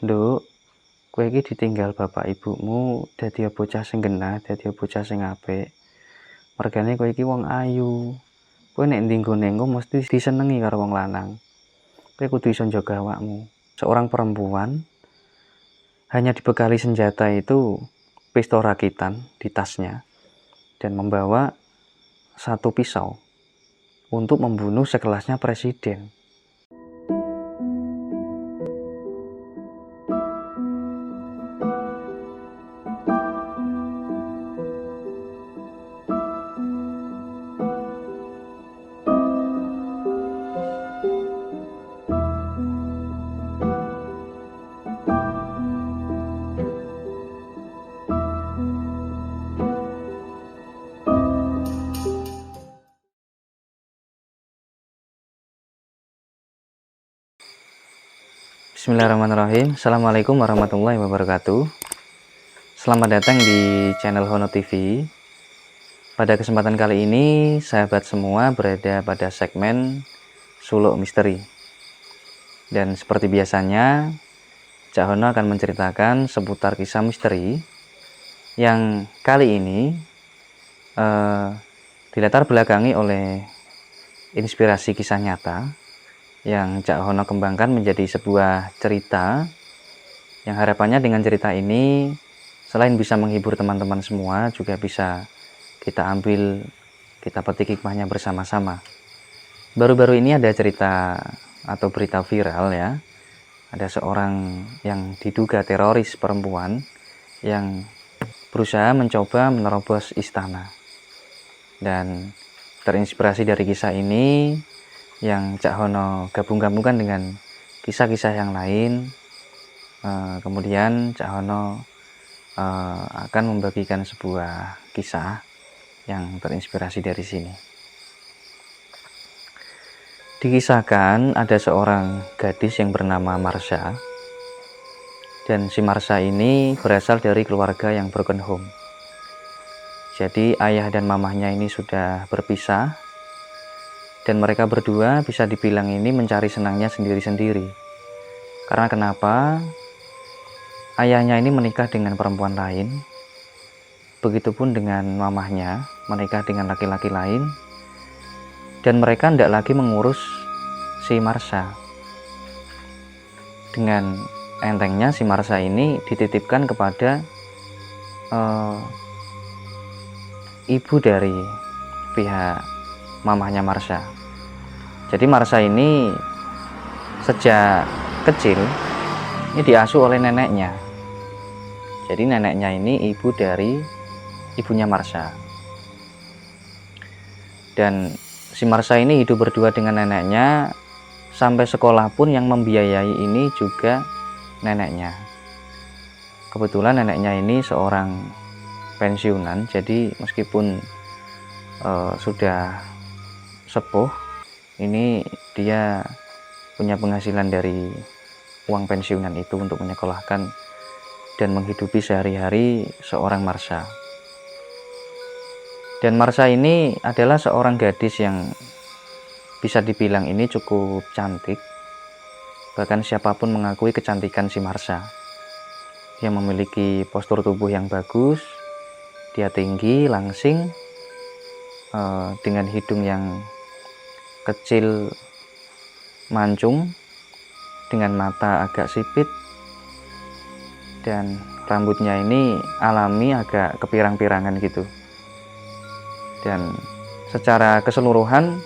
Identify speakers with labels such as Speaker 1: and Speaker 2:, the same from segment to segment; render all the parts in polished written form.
Speaker 1: Nduk, kowe iki ditinggal bapak ibumu dadi bocah sing genah, dadi bocah sing apik. Mergane kowe iki wong ayu. Kowe nek ndi nggone engko mesti disenengi karo wong lanang. Kowe kudu iso njaga awakmu. Seorang perempuan hanya dibekali senjata itu pistol rakitan di tasnya dan membawa satu pisau untuk membunuh sekelasnya presiden. Bismillahirrahmanirrahim. Assalamualaikum warahmatullahi wabarakatuh. Selamat datang di channel Hono TV. Pada kesempatan kali ini, sahabat semua berada pada segmen Suluk Misteri. Dan seperti biasanya, Cak Hono akan menceritakan seputar kisah misteri yang kali ini dilatar belakangi oleh inspirasi kisah nyata yang Cak Hono kembangkan menjadi sebuah cerita yang harapannya dengan cerita ini selain bisa menghibur teman-teman semua juga bisa kita petik hikmahnya bersama-sama. Baru-baru ini ada cerita atau berita viral ya, ada seorang yang diduga teroris perempuan yang berusaha mencoba menerobos istana. Dan terinspirasi dari kisah ini yang Cak Hono gabung-gabungkan dengan kisah-kisah yang lain. Kemudian Cak Hono akan membagikan sebuah kisah yang terinspirasi dari sini. Dikisahkan ada seorang gadis yang bernama Marsha, dan si Marsha ini berasal dari keluarga yang broken home. Jadi ayah dan mamahnya ini sudah berpisah, dan mereka berdua bisa dibilang ini mencari senangnya sendiri-sendiri. Karena kenapa? Ayahnya ini menikah dengan perempuan lain, begitupun dengan mamahnya menikah dengan laki-laki lain, dan mereka tidak lagi mengurus si Marsha. Dengan entengnya si Marsha ini dititipkan kepada ibu dari pihak mamahnya Marsha. Jadi Marsha ini sejak kecil ini diasuh oleh neneknya. Jadi neneknya ini ibu dari ibunya Marsha. Dan si Marsha ini hidup berdua dengan neneknya, sampai sekolah pun yang membiayai ini juga neneknya. Kebetulan neneknya ini seorang pensiunan, jadi meskipun sudah sepuh, ini dia punya penghasilan dari uang pensiunan itu untuk menyekolahkan dan menghidupi sehari-hari seorang Marsha. Dan Marsha ini adalah seorang gadis yang bisa dibilang ini cukup cantik. Bahkan siapapun mengakui kecantikan si Marsha. Dia memiliki postur tubuh yang bagus, dia tinggi, langsing, dengan hidung yang kecil mancung, dengan mata agak sipit, dan rambutnya ini alami agak kepirang-pirangan gitu. Dan secara keseluruhan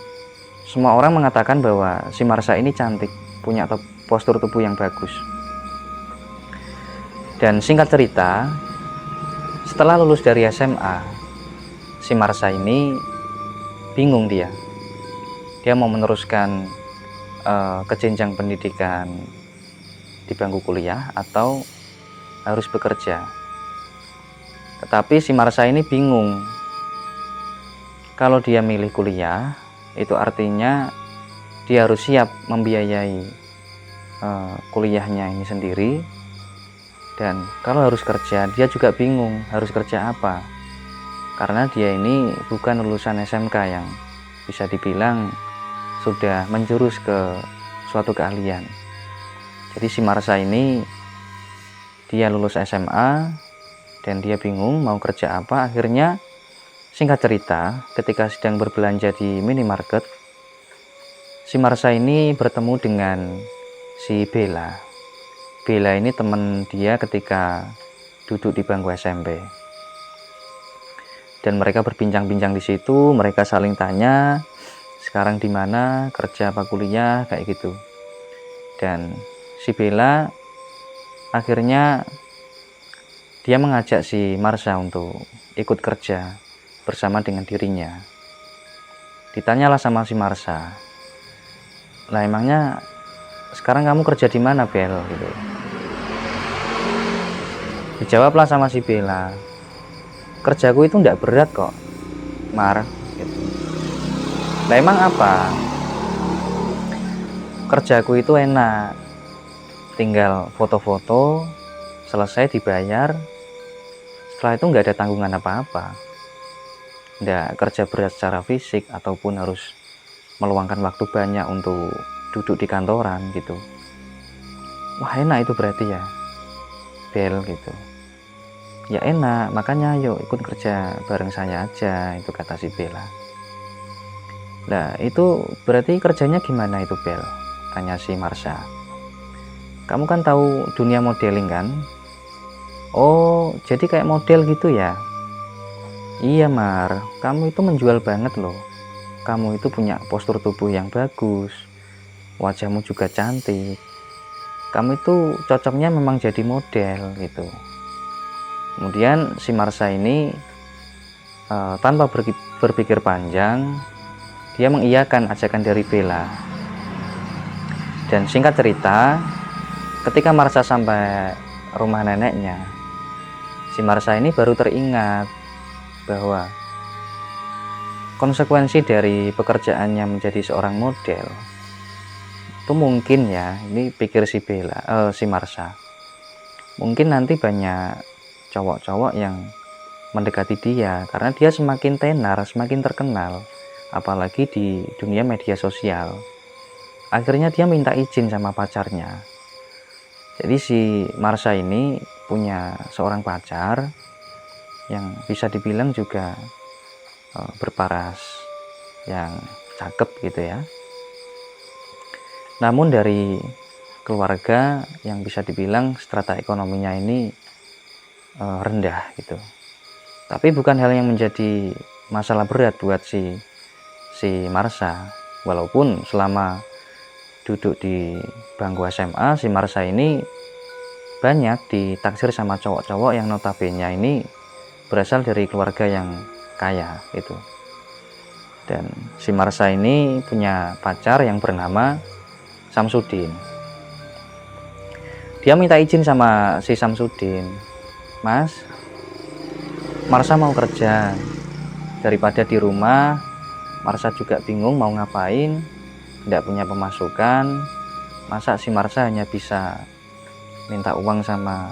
Speaker 1: semua orang mengatakan bahwa si Marsha ini cantik, punya postur tubuh yang bagus. Dan singkat cerita, setelah lulus dari SMA, si Marsha ini bingung dia mau meneruskan ke jenjang pendidikan di bangku kuliah atau harus bekerja. Tetapi si Marsha ini bingung. Kalau dia milih kuliah, itu artinya dia harus siap membiayai kuliahnya ini sendiri. Dan kalau harus kerja, dia juga bingung harus kerja apa. Karena dia ini bukan lulusan SMK yang bisa dibilang sudah menjurus ke suatu keahlian. Jadi si Marsha ini dia lulus SMA dan dia bingung mau kerja apa. Akhirnya singkat cerita, ketika sedang berbelanja di minimarket, si Marsha ini bertemu dengan si Bella. Bella ini teman dia ketika duduk di bangku SMP. Dan mereka berbincang-bincang di situ, mereka saling tanya, sekarang di mana, kerja apa kuliah, kayak gitu. Dan si Bella akhirnya dia mengajak si Marsha untuk ikut kerja bersama dengan dirinya. Ditanyalah sama si Marsha, lah emangnya sekarang kamu kerja di mana, Bel? Gitu. Dijawablah sama si Bella, kerjaku itu enggak berat kok, Mar. Gitu. Lah emang apa? Kerjaku itu enak, tinggal foto-foto, selesai dibayar, setelah itu nggak ada tanggungan apa-apa, nggak kerja berat secara fisik ataupun harus meluangkan waktu banyak untuk duduk di kantoran gitu. Wah enak itu berarti ya, Bel gitu. Ya enak, makanya yuk ikut kerja bareng saya aja, itu kata si Bella. Nah itu berarti kerjanya gimana itu, Bel? Tanya si Marsha. Kamu kan tahu dunia modeling kan? Oh jadi kayak model gitu ya? Iya Mar, kamu itu menjual banget loh. Kamu itu punya postur tubuh yang bagus, wajahmu juga cantik. Kamu itu cocoknya memang jadi model gitu. Kemudian si Marsha ini tanpa berpikir panjang, dia mengiyakan ajakan dari Bella. Dan singkat cerita, ketika Marsha sampai rumah neneknya, si Marsha ini baru teringat bahwa konsekuensi dari pekerjaannya menjadi seorang model itu mungkin ya, ini pikir si Marsha, mungkin nanti banyak cowok-cowok yang mendekati dia karena dia semakin tenar, semakin terkenal, apalagi di dunia media sosial. Akhirnya dia minta izin sama pacarnya. Jadi si Marsha ini punya seorang pacar yang bisa dibilang juga berparas, yang cakep gitu ya. Namun dari keluarga yang bisa dibilang strata ekonominya ini rendah gitu. Tapi bukan hal yang menjadi masalah berat buat si Marsha. Walaupun selama duduk di bangku SMA, si Marsha ini banyak ditaksir sama cowok-cowok yang notabene ini berasal dari keluarga yang kaya gitu. Dan si Marsha ini punya pacar yang bernama Samsudin. Dia minta izin sama si Samsudin, Mas, Marsha mau kerja, daripada di rumah Marsha juga bingung mau ngapain, tidak punya pemasukan, masa si Marsha hanya bisa minta uang sama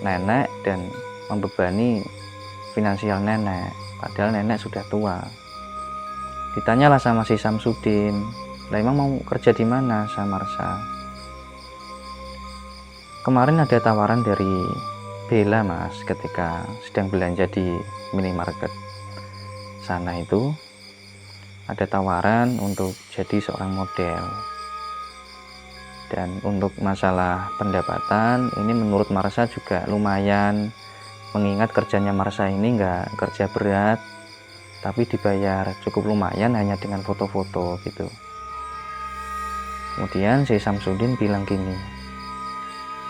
Speaker 1: nenek dan membebani finansial nenek, padahal nenek sudah tua. Ditanyalah sama si Samsudin, lah emang mau kerja di mana sama Marsha? Kemarin ada tawaran dari Bella Mas, ketika sedang belanja di minimarket sana itu ada tawaran untuk jadi seorang model. Dan untuk masalah pendapatan ini menurut Marsha juga lumayan, mengingat kerjanya Marsha ini nggak kerja berat, tapi dibayar cukup lumayan hanya dengan foto-foto gitu. Kemudian si Samsudin bilang gini,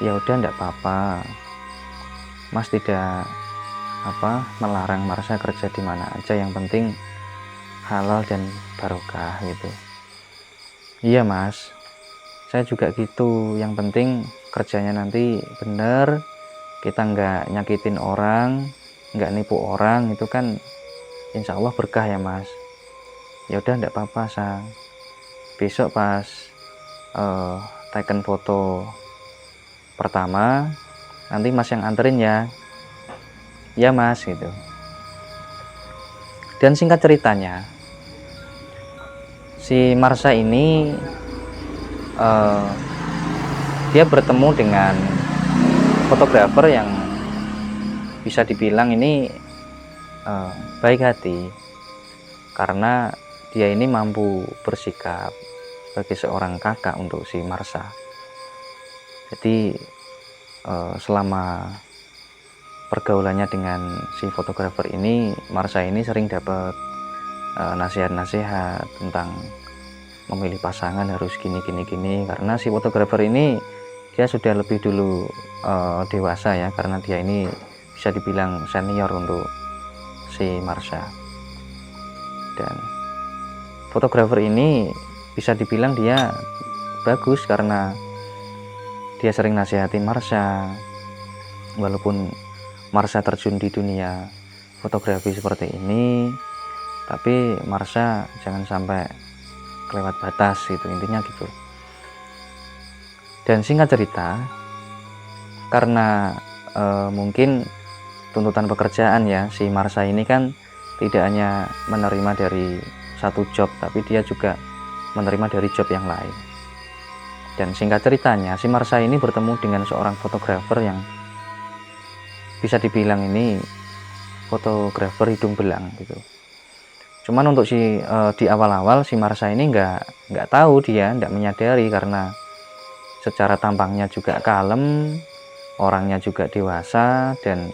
Speaker 1: ya udah enggak apa-apa, Mas tidak melarang Marsha kerja di mana aja, yang penting halal dan barokah gitu. Iya Mas, saya juga gitu, yang penting kerjanya nanti bener, kita nggak nyakitin orang, nggak nipu orang, itu kan insya Allah berkah ya Mas. Ya udah enggak apa-apa Sang, besok pas taken foto pertama nanti Mas yang anterin ya. Ya Mas gitu. Dan singkat ceritanya, si Marsha ini dia bertemu dengan fotografer yang bisa dibilang ini baik hati, karena dia ini mampu bersikap sebagai seorang kakak untuk si Marsha. Jadi selama pergaulannya dengan si fotografer ini, Marsha ini sering dapat nasihat-nasihat tentang memilih pasangan harus gini, karena si fotografer ini dia sudah lebih dulu dewasa ya, karena dia ini bisa dibilang senior untuk si Marsha. Dan fotografer ini bisa dibilang dia bagus karena dia sering nasihatin Marsha, walaupun Marsha terjun di dunia fotografi seperti ini, tapi Marsha jangan sampai kelewat batas gitu, intinya gitu. Dan singkat cerita, karena mungkin tuntutan pekerjaan ya, si Marsha ini kan tidak hanya menerima dari satu job, tapi dia juga menerima dari job yang lain. Dan singkat ceritanya, si Marsha ini bertemu dengan seorang fotografer yang bisa dibilang ini fotografer hidung belang gitu. Cuman untuk di awal-awal si Marsha ini nggak tahu, dia nggak menyadari, karena secara tampangnya juga kalem, orangnya juga dewasa, dan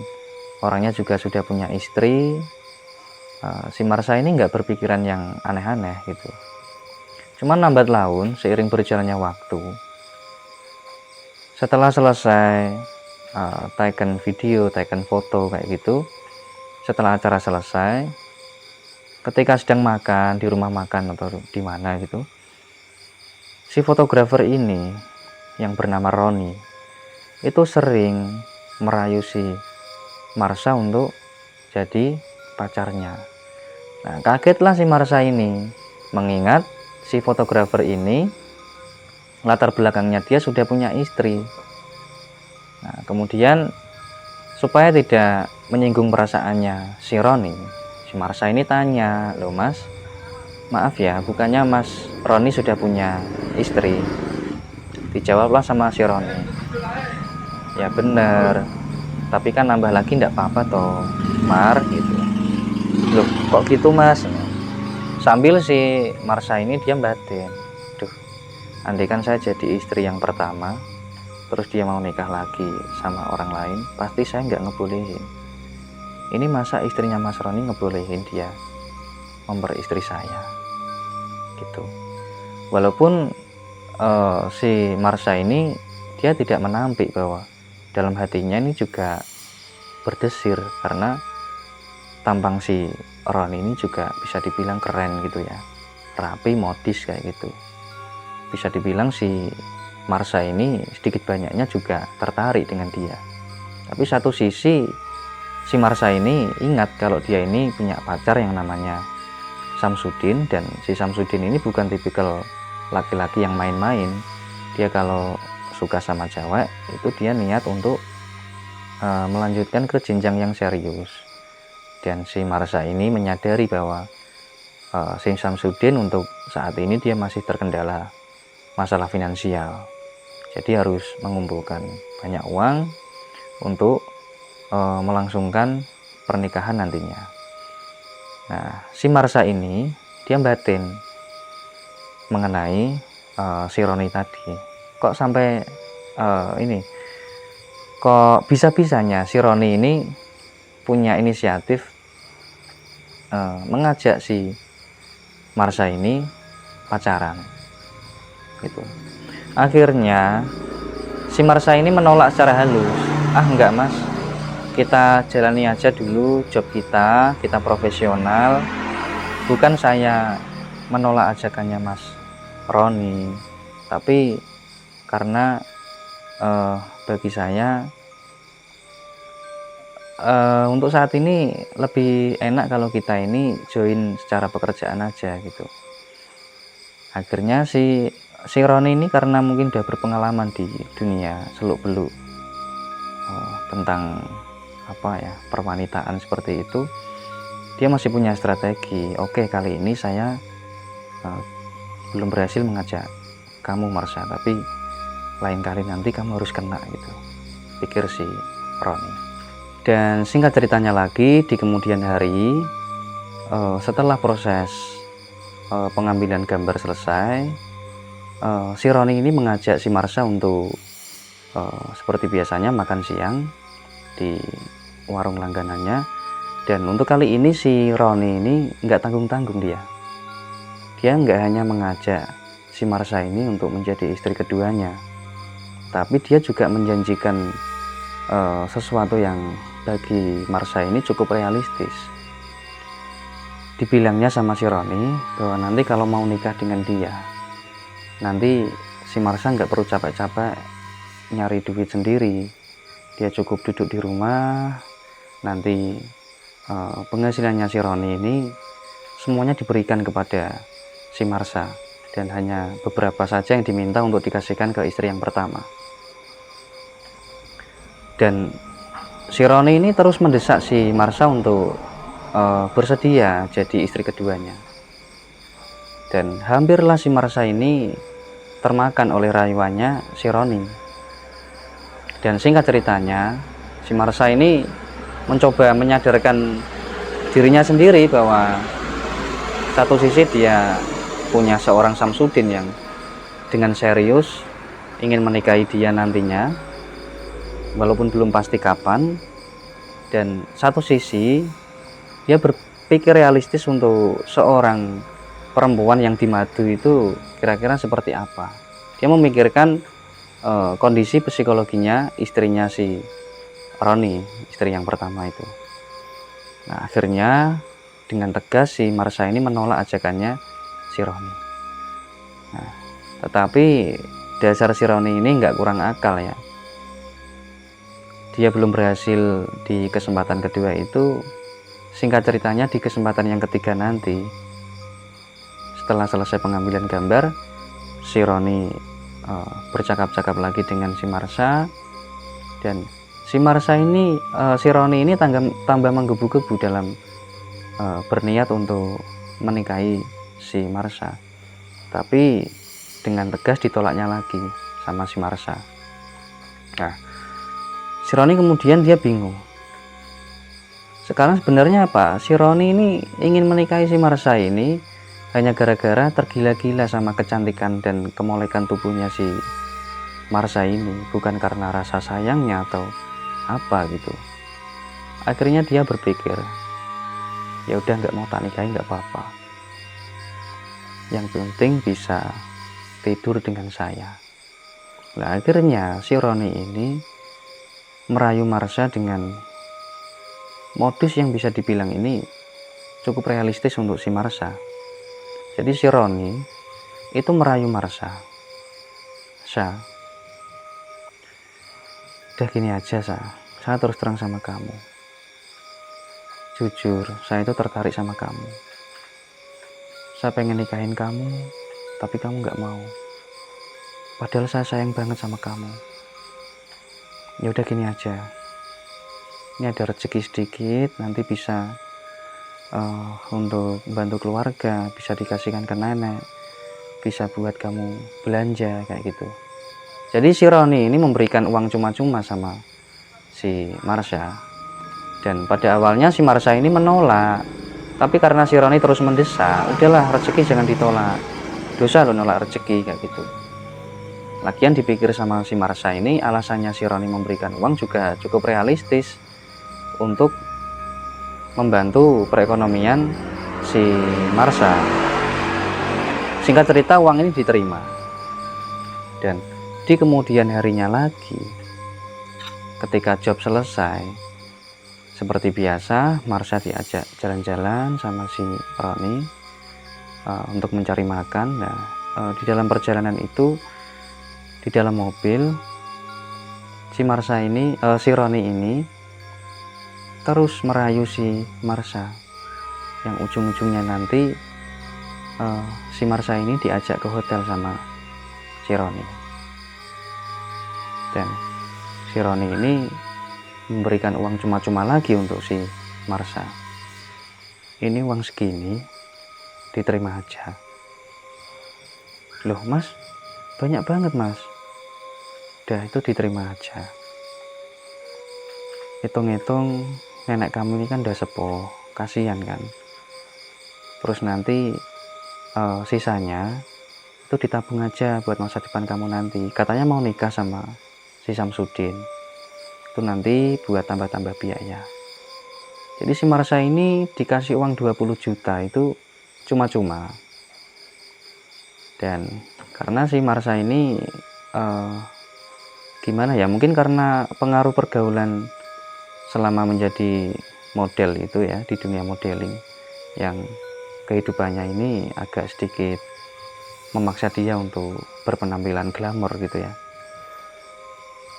Speaker 1: orangnya juga sudah punya istri. Si Marsha ini nggak berpikiran yang aneh-aneh gitu. Cuman lambat laun seiring berjalannya waktu, setelah selesai taken video, taken foto kayak gitu, setelah acara selesai, ketika sedang makan di rumah makan atau di mana gitu, si fotografer ini yang bernama Roni itu sering merayu si Marsha untuk jadi pacarnya. Nah, kagetlah si Marsha ini, mengingat si fotografer ini latar belakangnya dia sudah punya istri. Nah, kemudian supaya tidak menyinggung perasaannya si Roni, si Marsha ini tanya, "Loh Mas, maaf ya, bukannya Mas Roni sudah punya istri?" Dijawablah sama si Roni, "Ya bener, tapi kan nambah lagi ndak apa-apa toh Mar," gitu. "Loh kok gitu Mas?" Sambil si Marsha ini diam batin, "Duh, andai kan saya jadi istri yang pertama, terus dia mau nikah lagi sama orang lain, pasti saya nggak ngebolehin. Ini masa istrinya Mas Roni ngebolehin dia memperistri saya?" Gitu. Walaupun si Marsha ini dia tidak menampik bahwa dalam hatinya ini juga berdesir, karena tampang si Roni ini juga bisa dibilang keren gitu ya, rapi, modis kayak gitu. Bisa dibilang si Marsha ini sedikit banyaknya juga tertarik dengan dia. Tapi satu sisi si Marsha ini ingat kalau dia ini punya pacar yang namanya Samsudin, dan si Samsudin ini bukan tipikal laki-laki yang main-main. Dia kalau suka sama cewek itu dia niat untuk melanjutkan ke jenjang yang serius. Dan si Marsha ini menyadari bahwa si Samsudin untuk saat ini dia masih terkendala masalah finansial, jadi harus mengumpulkan banyak uang untuk melangsungkan pernikahan nantinya. Nah, si Marsha ini dia batin mengenai si Roni tadi. Kok sampai kok bisa-bisanya si Roni ini punya inisiatif mengajak si Marsha ini pacaran gitu. Akhirnya si Marsha ini menolak secara halus, "Ah enggak Mas, kita jalani aja dulu job kita profesional. Bukan saya menolak ajakannya Mas Roni, tapi karena bagi saya untuk saat ini lebih enak kalau kita ini join secara pekerjaan aja," gitu. Akhirnya si Roni ini karena mungkin udah berpengalaman di dunia seluk-beluk tentang apa ya, perwanitaan seperti itu, dia masih punya strategi. "Oke, kali ini saya belum berhasil mengajak kamu Marsha, tapi lain kali nanti kamu harus kena," gitu. pikir si Roni. Dan singkat ceritanya lagi, di kemudian hari setelah proses pengambilan gambar selesai, si Roni ini mengajak si Marsha untuk seperti biasanya makan siang di warung langganannya. Dan untuk kali ini si Roni ini nggak tanggung-tanggung, dia nggak hanya mengajak si Marsha ini untuk menjadi istri keduanya, tapi dia juga menjanjikan sesuatu yang bagi Marsha ini cukup realistis. Dibilangnya sama si Roni bahwa nanti kalau mau nikah dengan dia, nanti si Marsha nggak perlu capek-capek nyari duit sendiri, dia cukup duduk di rumah. Nanti penghasilannya si Roni ini semuanya diberikan kepada si Marsha, dan hanya beberapa saja yang diminta untuk dikasihkan ke istri yang pertama. Dan si Roni ini terus mendesak si Marsha untuk bersedia jadi istri keduanya. Dan hampirlah si Marsha ini termakan oleh rayuannya si Roni. Dan singkat ceritanya, si Marsha ini mencoba menyadarkan dirinya sendiri bahwa satu sisi dia punya seorang Samsudin yang dengan serius ingin menikahi dia nantinya, walaupun belum pasti kapan. Dan satu sisi dia berpikir realistis untuk seorang perempuan yang dimadu itu kira-kira seperti apa. Dia memikirkan kondisi psikologinya istrinya si Roni, istri yang pertama itu. Nah, akhirnya dengan tegas si Marsha ini menolak ajakannya si Roni. Nah, tetapi dasar si Roni ini nggak kurang akal ya. Dia belum berhasil di kesempatan kedua itu. Singkat ceritanya, di kesempatan yang ketiga nanti, setelah selesai pengambilan gambar, si Roni bercakap-cakap lagi dengan si Marsha. Dan si Marsha ini, si Roni ini tambah menggebu-gebu dalam berniat untuk menikahi si Marsha. Tapi dengan tegas ditolaknya lagi sama si Marsha. Nah, si Roni kemudian dia bingung. Sekarang sebenarnya apa? Si Roni ini ingin menikahi si Marsha ini hanya gara-gara tergila-gila sama kecantikan dan kemolekan tubuhnya si Marsha ini, bukan karena rasa sayangnya atau apa gitu. Akhirnya dia berpikir, ya udah nggak mau tak nikahi nggak apa-apa. Yang penting bisa tidur dengan saya. Nah, akhirnya si Roni ini merayu Marsha dengan modus yang bisa dibilang ini cukup realistis untuk si Marsha. Jadi si Roni itu merayu Marsha. Udah gini aja, saya terus terang sama kamu. Jujur, saya itu tertarik sama kamu. Saya pengen nikahin kamu, tapi kamu nggak mau. Padahal saya sayang banget sama kamu. Ya udah gini aja. Ini ada rezeki sedikit, nanti bisa untuk bantu keluarga, bisa dikasihkan ke nenek, bisa buat kamu belanja kayak gitu. Jadi si Roni ini memberikan uang cuma-cuma sama si Marsha. Dan pada awalnya si Marsha ini menolak, tapi karena si Roni terus mendesak, udahlah rezeki jangan ditolak, dosa lo nolak rezeki kayak gitu. Lagian dipikir sama si Marsha ini, alasannya si Roni memberikan uang juga cukup realistis untuk membantu perekonomian si Marsha. Singkat cerita, uang ini diterima. Dan di kemudian harinya lagi, ketika job selesai, seperti biasa Marsha diajak jalan-jalan sama si Roni untuk mencari makan. Nah, di dalam perjalanan itu, di dalam mobil, si Roni ini terus merayu si Marsha, yang ujung-ujungnya nanti si Marsha ini diajak ke hotel sama si Roni. Dan si Roni ini memberikan uang cuma-cuma lagi untuk si Marsha. Ini uang segini diterima aja. Loh mas, banyak banget mas. Udah itu diterima aja. hitung-hitung nenek kamu ini kan udah sepuh, kasihan kan. Terus nanti sisanya itu ditabung aja buat masa depan kamu nanti. Katanya mau nikah sama si Samsudin, itu nanti buat tambah-tambah biaya. Jadi si Marsha ini dikasih uang 20 juta itu cuma-cuma. Dan karena si Marsha ini gimana ya, mungkin karena pengaruh pergaulan selama menjadi model itu ya, di dunia modeling, yang kehidupannya ini agak sedikit memaksa dia untuk berpenampilan glamor gitu ya.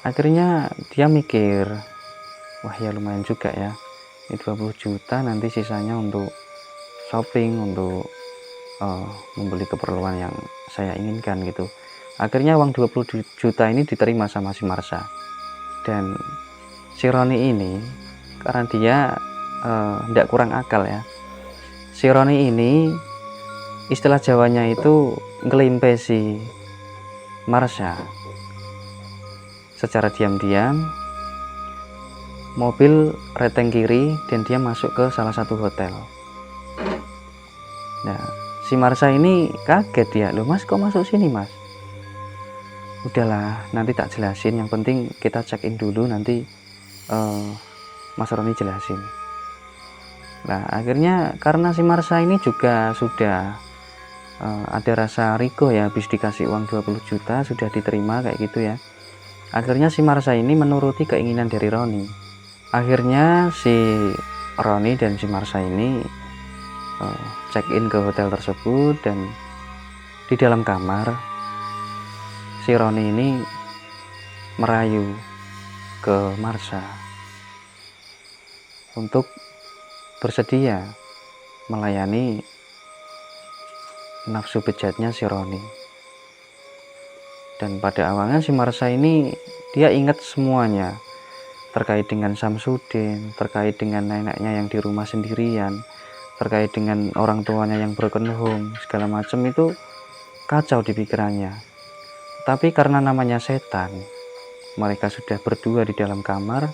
Speaker 1: Akhirnya dia mikir, wah ya lumayan juga ya, ini 20 juta nanti sisanya untuk shopping, untuk membeli keperluan yang saya inginkan gitu. Akhirnya uang 20 juta ini diterima sama si Marsha. Dan si Roni ini, karena dia tidak kurang akal ya, si Roni ini istilah Jawanya itu ngelimpe si Marsha secara diam-diam mobil reteng kiri, dan dia masuk ke salah satu hotel. Nah, si Marsha ini kaget ya, loh mas kok masuk sini mas? Udahlah, nanti tak jelasin, yang penting kita check in dulu, nanti Mas Roni jelasin. Nah, akhirnya karena si Marsha ini juga sudah ada rasa rigo ya, habis dikasih uang 20 juta sudah diterima kayak gitu ya. Akhirnya si Marsha ini menuruti keinginan dari Roni. Akhirnya si Roni dan si Marsha ini check in ke hotel tersebut, dan di dalam kamar si Roni ini merayu ke Marsha untuk bersedia melayani nafsu bejatnya si Roni. Dan pada awalnya si Marsha ini dia ingat semuanya terkait dengan Samsudin, terkait dengan neneknya yang di rumah sendirian, terkait dengan orang tuanya yang broken home, segala macam itu kacau di pikirannya. Tapi karena namanya setan, mereka sudah berdua di dalam kamar,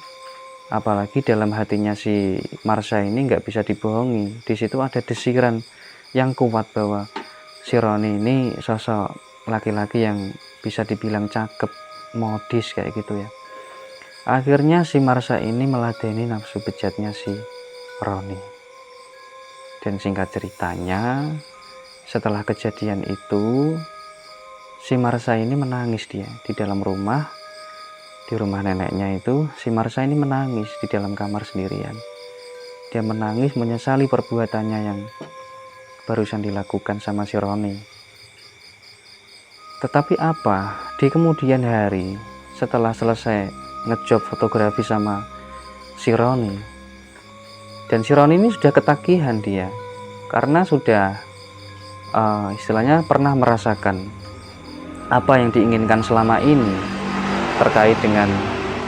Speaker 1: apalagi dalam hatinya si Marsha ini nggak bisa dibohongi. Di situ ada desiran yang kuat bahwa si Roni ini sosok laki-laki yang bisa dibilang cakep, modis kayak gitu ya. Akhirnya si Marsha ini meladeni nafsu bejatnya si Roni. Dan singkat ceritanya, setelah kejadian itu, si Marsha ini menangis dia di dalam rumah, di rumah neneknya itu. Si Marsha ini menangis di dalam kamar sendirian. Dia menangis menyesali perbuatannya yang barusan dilakukan sama si Roni. Tetapi apa, di kemudian hari setelah selesai ngejob fotografi sama si Roni, dan si Roni ini sudah ketagihan dia, karena sudah istilahnya pernah merasakan apa yang diinginkan selama ini terkait dengan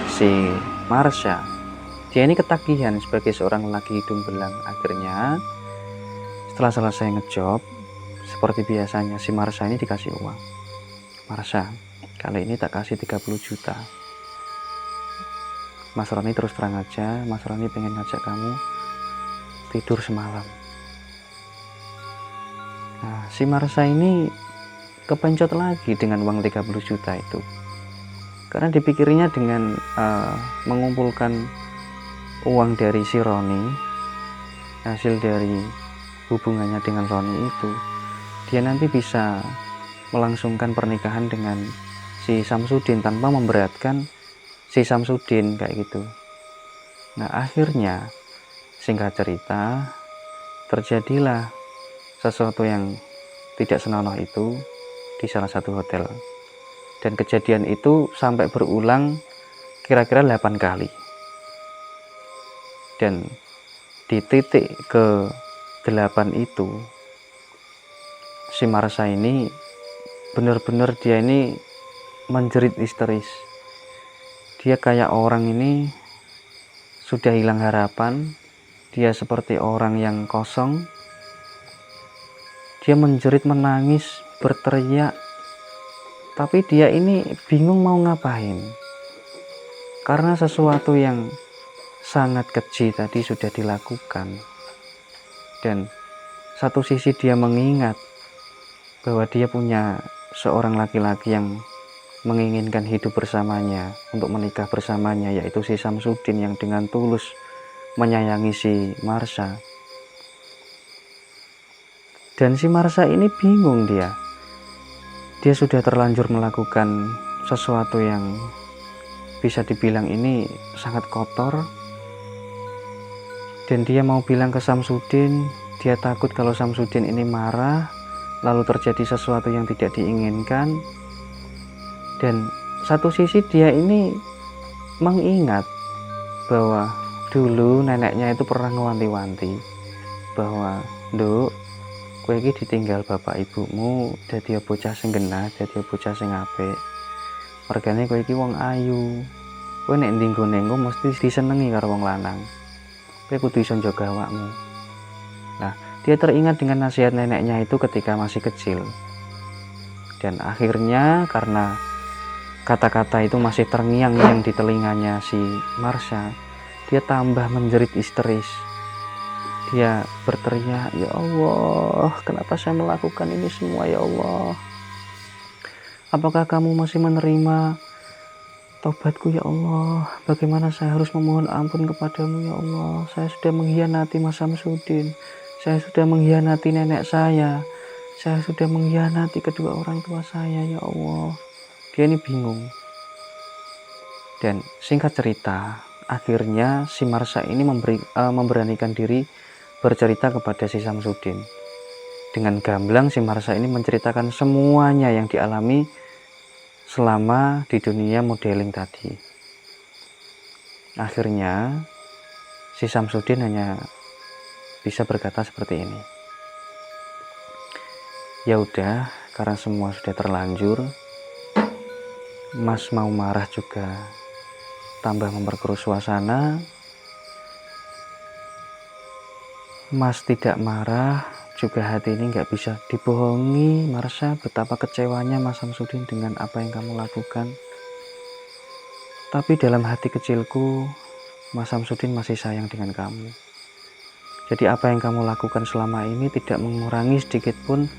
Speaker 1: si Marsha. Dia ini ketagihan sebagai seorang lelaki hidung belang. Akhirnya setelah selesai ngejob, seperti biasanya si Marsha ini dikasih uang. Marsha, kali ini tak kasih 30 juta. Mas Roni terus terang aja, Mas Roni pengen ngajak kamu tidur semalam. Nah, si Marsha ini kepencot lagi dengan uang 30 juta itu, karena dipikirnya dengan mengumpulkan uang dari si Roni, hasil dari hubungannya dengan Roni itu, dia nanti bisa melangsungkan pernikahan dengan si Samsudin tanpa memberatkan si Samsudin kayak gitu. Nah, akhirnya singkat cerita, terjadilah sesuatu yang tidak senonoh itu di salah satu hotel. Dan kejadian itu sampai berulang kira-kira 8 kali. Dan di titik ke 8 itu, si Marsha ini benar-benar dia ini menjerit histeris. Dia kayak orang ini sudah hilang harapan, dia seperti orang yang kosong. Dia menjerit, menangis, berteriak, tapi dia ini bingung mau ngapain, karena sesuatu yang sangat keji tadi sudah dilakukan. Dan satu sisi dia mengingat bahwa dia punya seorang laki-laki yang menginginkan hidup bersamanya, untuk menikah bersamanya, yaitu si Samsudin yang dengan tulus menyayangi si Marsha. Dan si Marsha ini bingung, dia sudah terlanjur melakukan sesuatu yang bisa dibilang ini sangat kotor, dan dia mau bilang ke Samsudin. Dia takut kalau Samsudin ini marah, lalu terjadi sesuatu yang tidak diinginkan. Dan satu sisi dia ini mengingat bahwa dulu neneknya itu pernah ngewanti-wanti bahwa, "Nduk, kowe iki ditinggal bapak ibumu dadi bocah sing genah, dadi bocah sing apik. Mergane kowe iki wong ayu. Kowe nek ndi nggone engko mesti disenengi karo wong lanang. Kowe kudu iso njaga awakmu." Nah, dia teringat dengan nasihat neneknya itu ketika masih kecil. Dan akhirnya karena kata-kata itu masih terngiang-ngiang di telinganya si Marsha, dia tambah menjerit histeris. Dia berteriak, "Ya Allah, kenapa saya melakukan ini semua, ya Allah? Apakah kamu masih menerima taubatku, ya Allah? Bagaimana saya harus memohon ampun kepadamu, ya Allah? Saya sudah mengkhianati Mas Samsudin. Saya sudah mengkhianati nenek saya. Saya sudah mengkhianati kedua orang tua saya, ya Allah." Dia ini bingung. Dan singkat cerita, akhirnya si Marsha ini memberanikan diri bercerita kepada si Samsudin. Dengan gamblang si Marsha ini menceritakan semuanya yang dialami selama di dunia modeling tadi. Akhirnya si Samsudin hanya bisa berkata seperti ini, "Ya udah, karena semua sudah terlanjur, Mas mau marah juga tambah memperkeruh suasana. Mas tidak marah juga hati ini nggak bisa dibohongi, Marsha, betapa kecewanya Mas Samsudin dengan apa yang kamu lakukan. Tapi dalam hati kecilku, Mas Samsudin masih sayang dengan kamu. Jadi apa yang kamu lakukan selama ini tidak mengurangi sedikit pun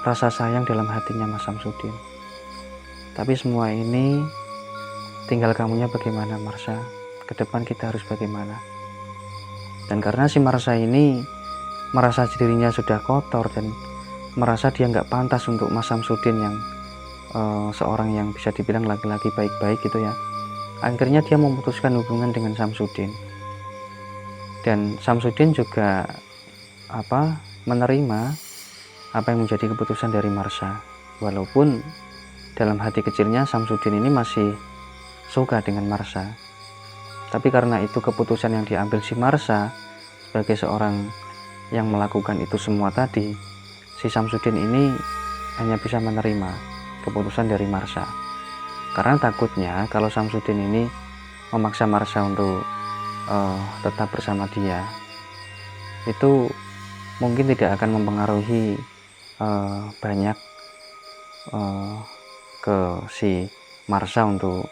Speaker 1: rasa sayang dalam hatinya Mas Samsudin. Tapi semua ini tinggal kamunya bagaimana, Marsha. Ke depan kita harus bagaimana." Dan karena si Marsha ini merasa dirinya sudah kotor dan merasa dia nggak pantas untuk Mas Samsudin yang seorang yang bisa dibilang laki-laki baik-baik gitu ya. Akhirnya dia memutuskan hubungan dengan Samsudin. Dan Samsudin juga menerima apa yang menjadi keputusan dari Marsha. Walaupun dalam hati kecilnya Samsudin ini masih suka dengan Marsha. Tapi karena itu keputusan yang diambil si Marsha sebagai seorang yang melakukan itu semua tadi, si Samsudin ini hanya bisa menerima keputusan dari Marsha. Karena takutnya kalau Samsudin ini memaksa Marsha untuk tetap bersama dia, itu mungkin tidak akan mempengaruhi banyak ke si Marsha untuk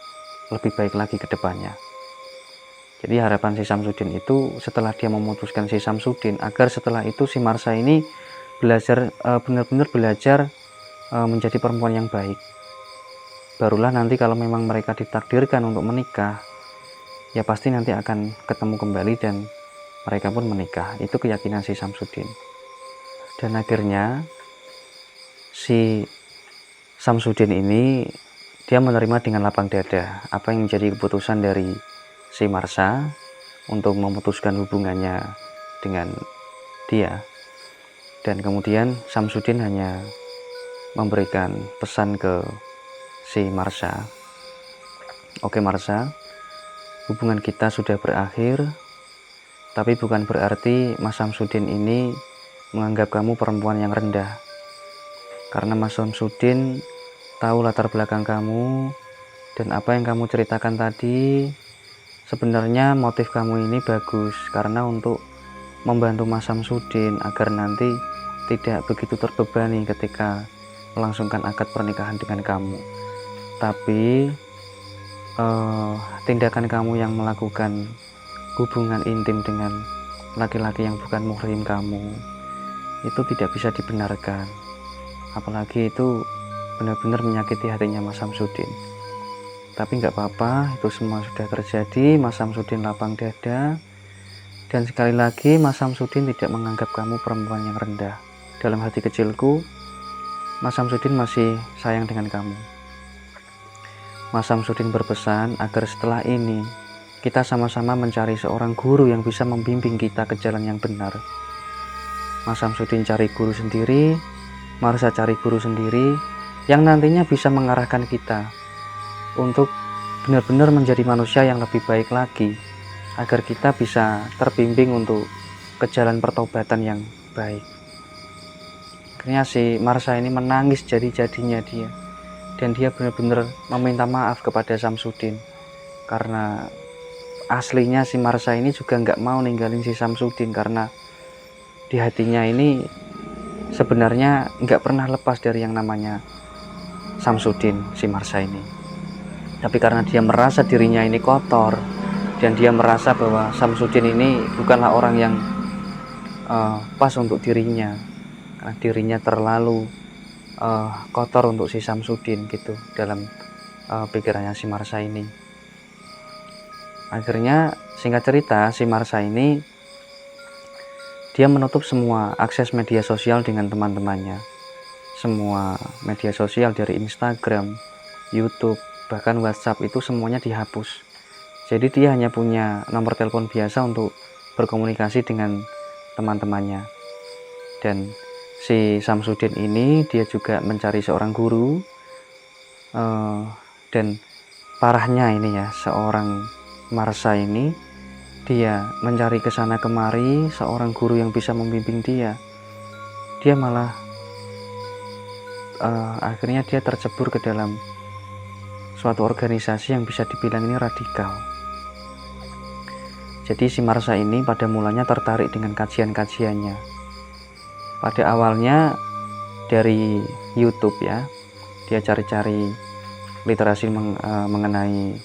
Speaker 1: lebih baik lagi ke depannya. Jadi harapan si Samsudin itu setelah dia memutuskan si Samsudin, agar setelah itu si Marsha ini belajar benar-benar belajar menjadi perempuan yang baik. Barulah nanti kalau memang mereka ditakdirkan untuk menikah, ya pasti nanti akan ketemu kembali dan mereka pun menikah. Itu keyakinan si Samsudin. Dan akhirnya si Samsudin ini dia menerima dengan lapang dada apa yang menjadi keputusan dari si Marsha untuk memutuskan hubungannya dengan dia. Dan kemudian Samsudin hanya memberikan pesan ke si Marsha, "Oke Marsha, hubungan kita sudah berakhir, tapi bukan berarti Mas Samsudin ini menganggap kamu perempuan yang rendah. Karena Mas Samsudin tahu latar belakang kamu dan apa yang kamu ceritakan tadi. Sebenarnya motif kamu ini bagus karena untuk membantu Mas Samsudin agar nanti tidak begitu terbebani ketika melangsungkan akad pernikahan dengan kamu. Tapi tindakan kamu yang melakukan hubungan intim dengan laki-laki yang bukan muhrim kamu itu tidak bisa dibenarkan, apalagi itu benar-benar menyakiti hatinya Mas Samsudin. Tapi nggak apa-apa, itu semua sudah terjadi. Mas Samsudin lapang dada, dan sekali lagi Mas Samsudin tidak menganggap kamu perempuan yang rendah. Dalam hati kecilku, Mas Samsudin masih sayang dengan kamu. Mas Samsudin berpesan agar setelah ini kita sama-sama mencari seorang guru yang bisa membimbing kita ke jalan yang benar. Mas Samsudin cari guru sendiri, Marsha cari guru sendiri, yang nantinya bisa mengarahkan kita untuk benar-benar menjadi manusia yang lebih baik lagi, agar kita bisa terbimbing untuk ke jalan pertobatan yang baik. Akhirnya si Marsha ini menangis jadi-jadinya dia, dan dia benar-benar meminta maaf kepada Samsudin, karena aslinya si Marsha ini juga nggak mau ninggalin si Samsudin, karena di hatinya ini sebenarnya nggak pernah lepas dari yang namanya Samsudin, si Marsha ini. Tapi karena dia merasa dirinya ini kotor, dan dia merasa bahwa Samsudin ini bukanlah orang yang pas untuk dirinya, karena dirinya terlalu kotor untuk si Samsudin gitu dalam pikirannya si Marsha ini. Akhirnya singkat cerita, si Marsha ini dia menutup semua akses media sosial dengan teman-temannya. Semua media sosial dari Instagram, YouTube, bahkan WhatsApp itu semuanya dihapus. Jadi dia hanya punya nomor telepon biasa untuk berkomunikasi dengan teman-temannya. Dan si Samsudin ini dia juga mencari seorang guru, dan parahnya ini ya, seorang Marsha ini dia mencari kesana kemari seorang guru yang bisa membimbing dia. Dia malah akhirnya dia tercebur ke dalam suatu organisasi yang bisa dibilang ini radikal. Jadi si Marsha ini pada mulanya tertarik dengan kajian-kajiannya. Pada awalnya dari YouTube ya, dia cari-cari literasi mengenai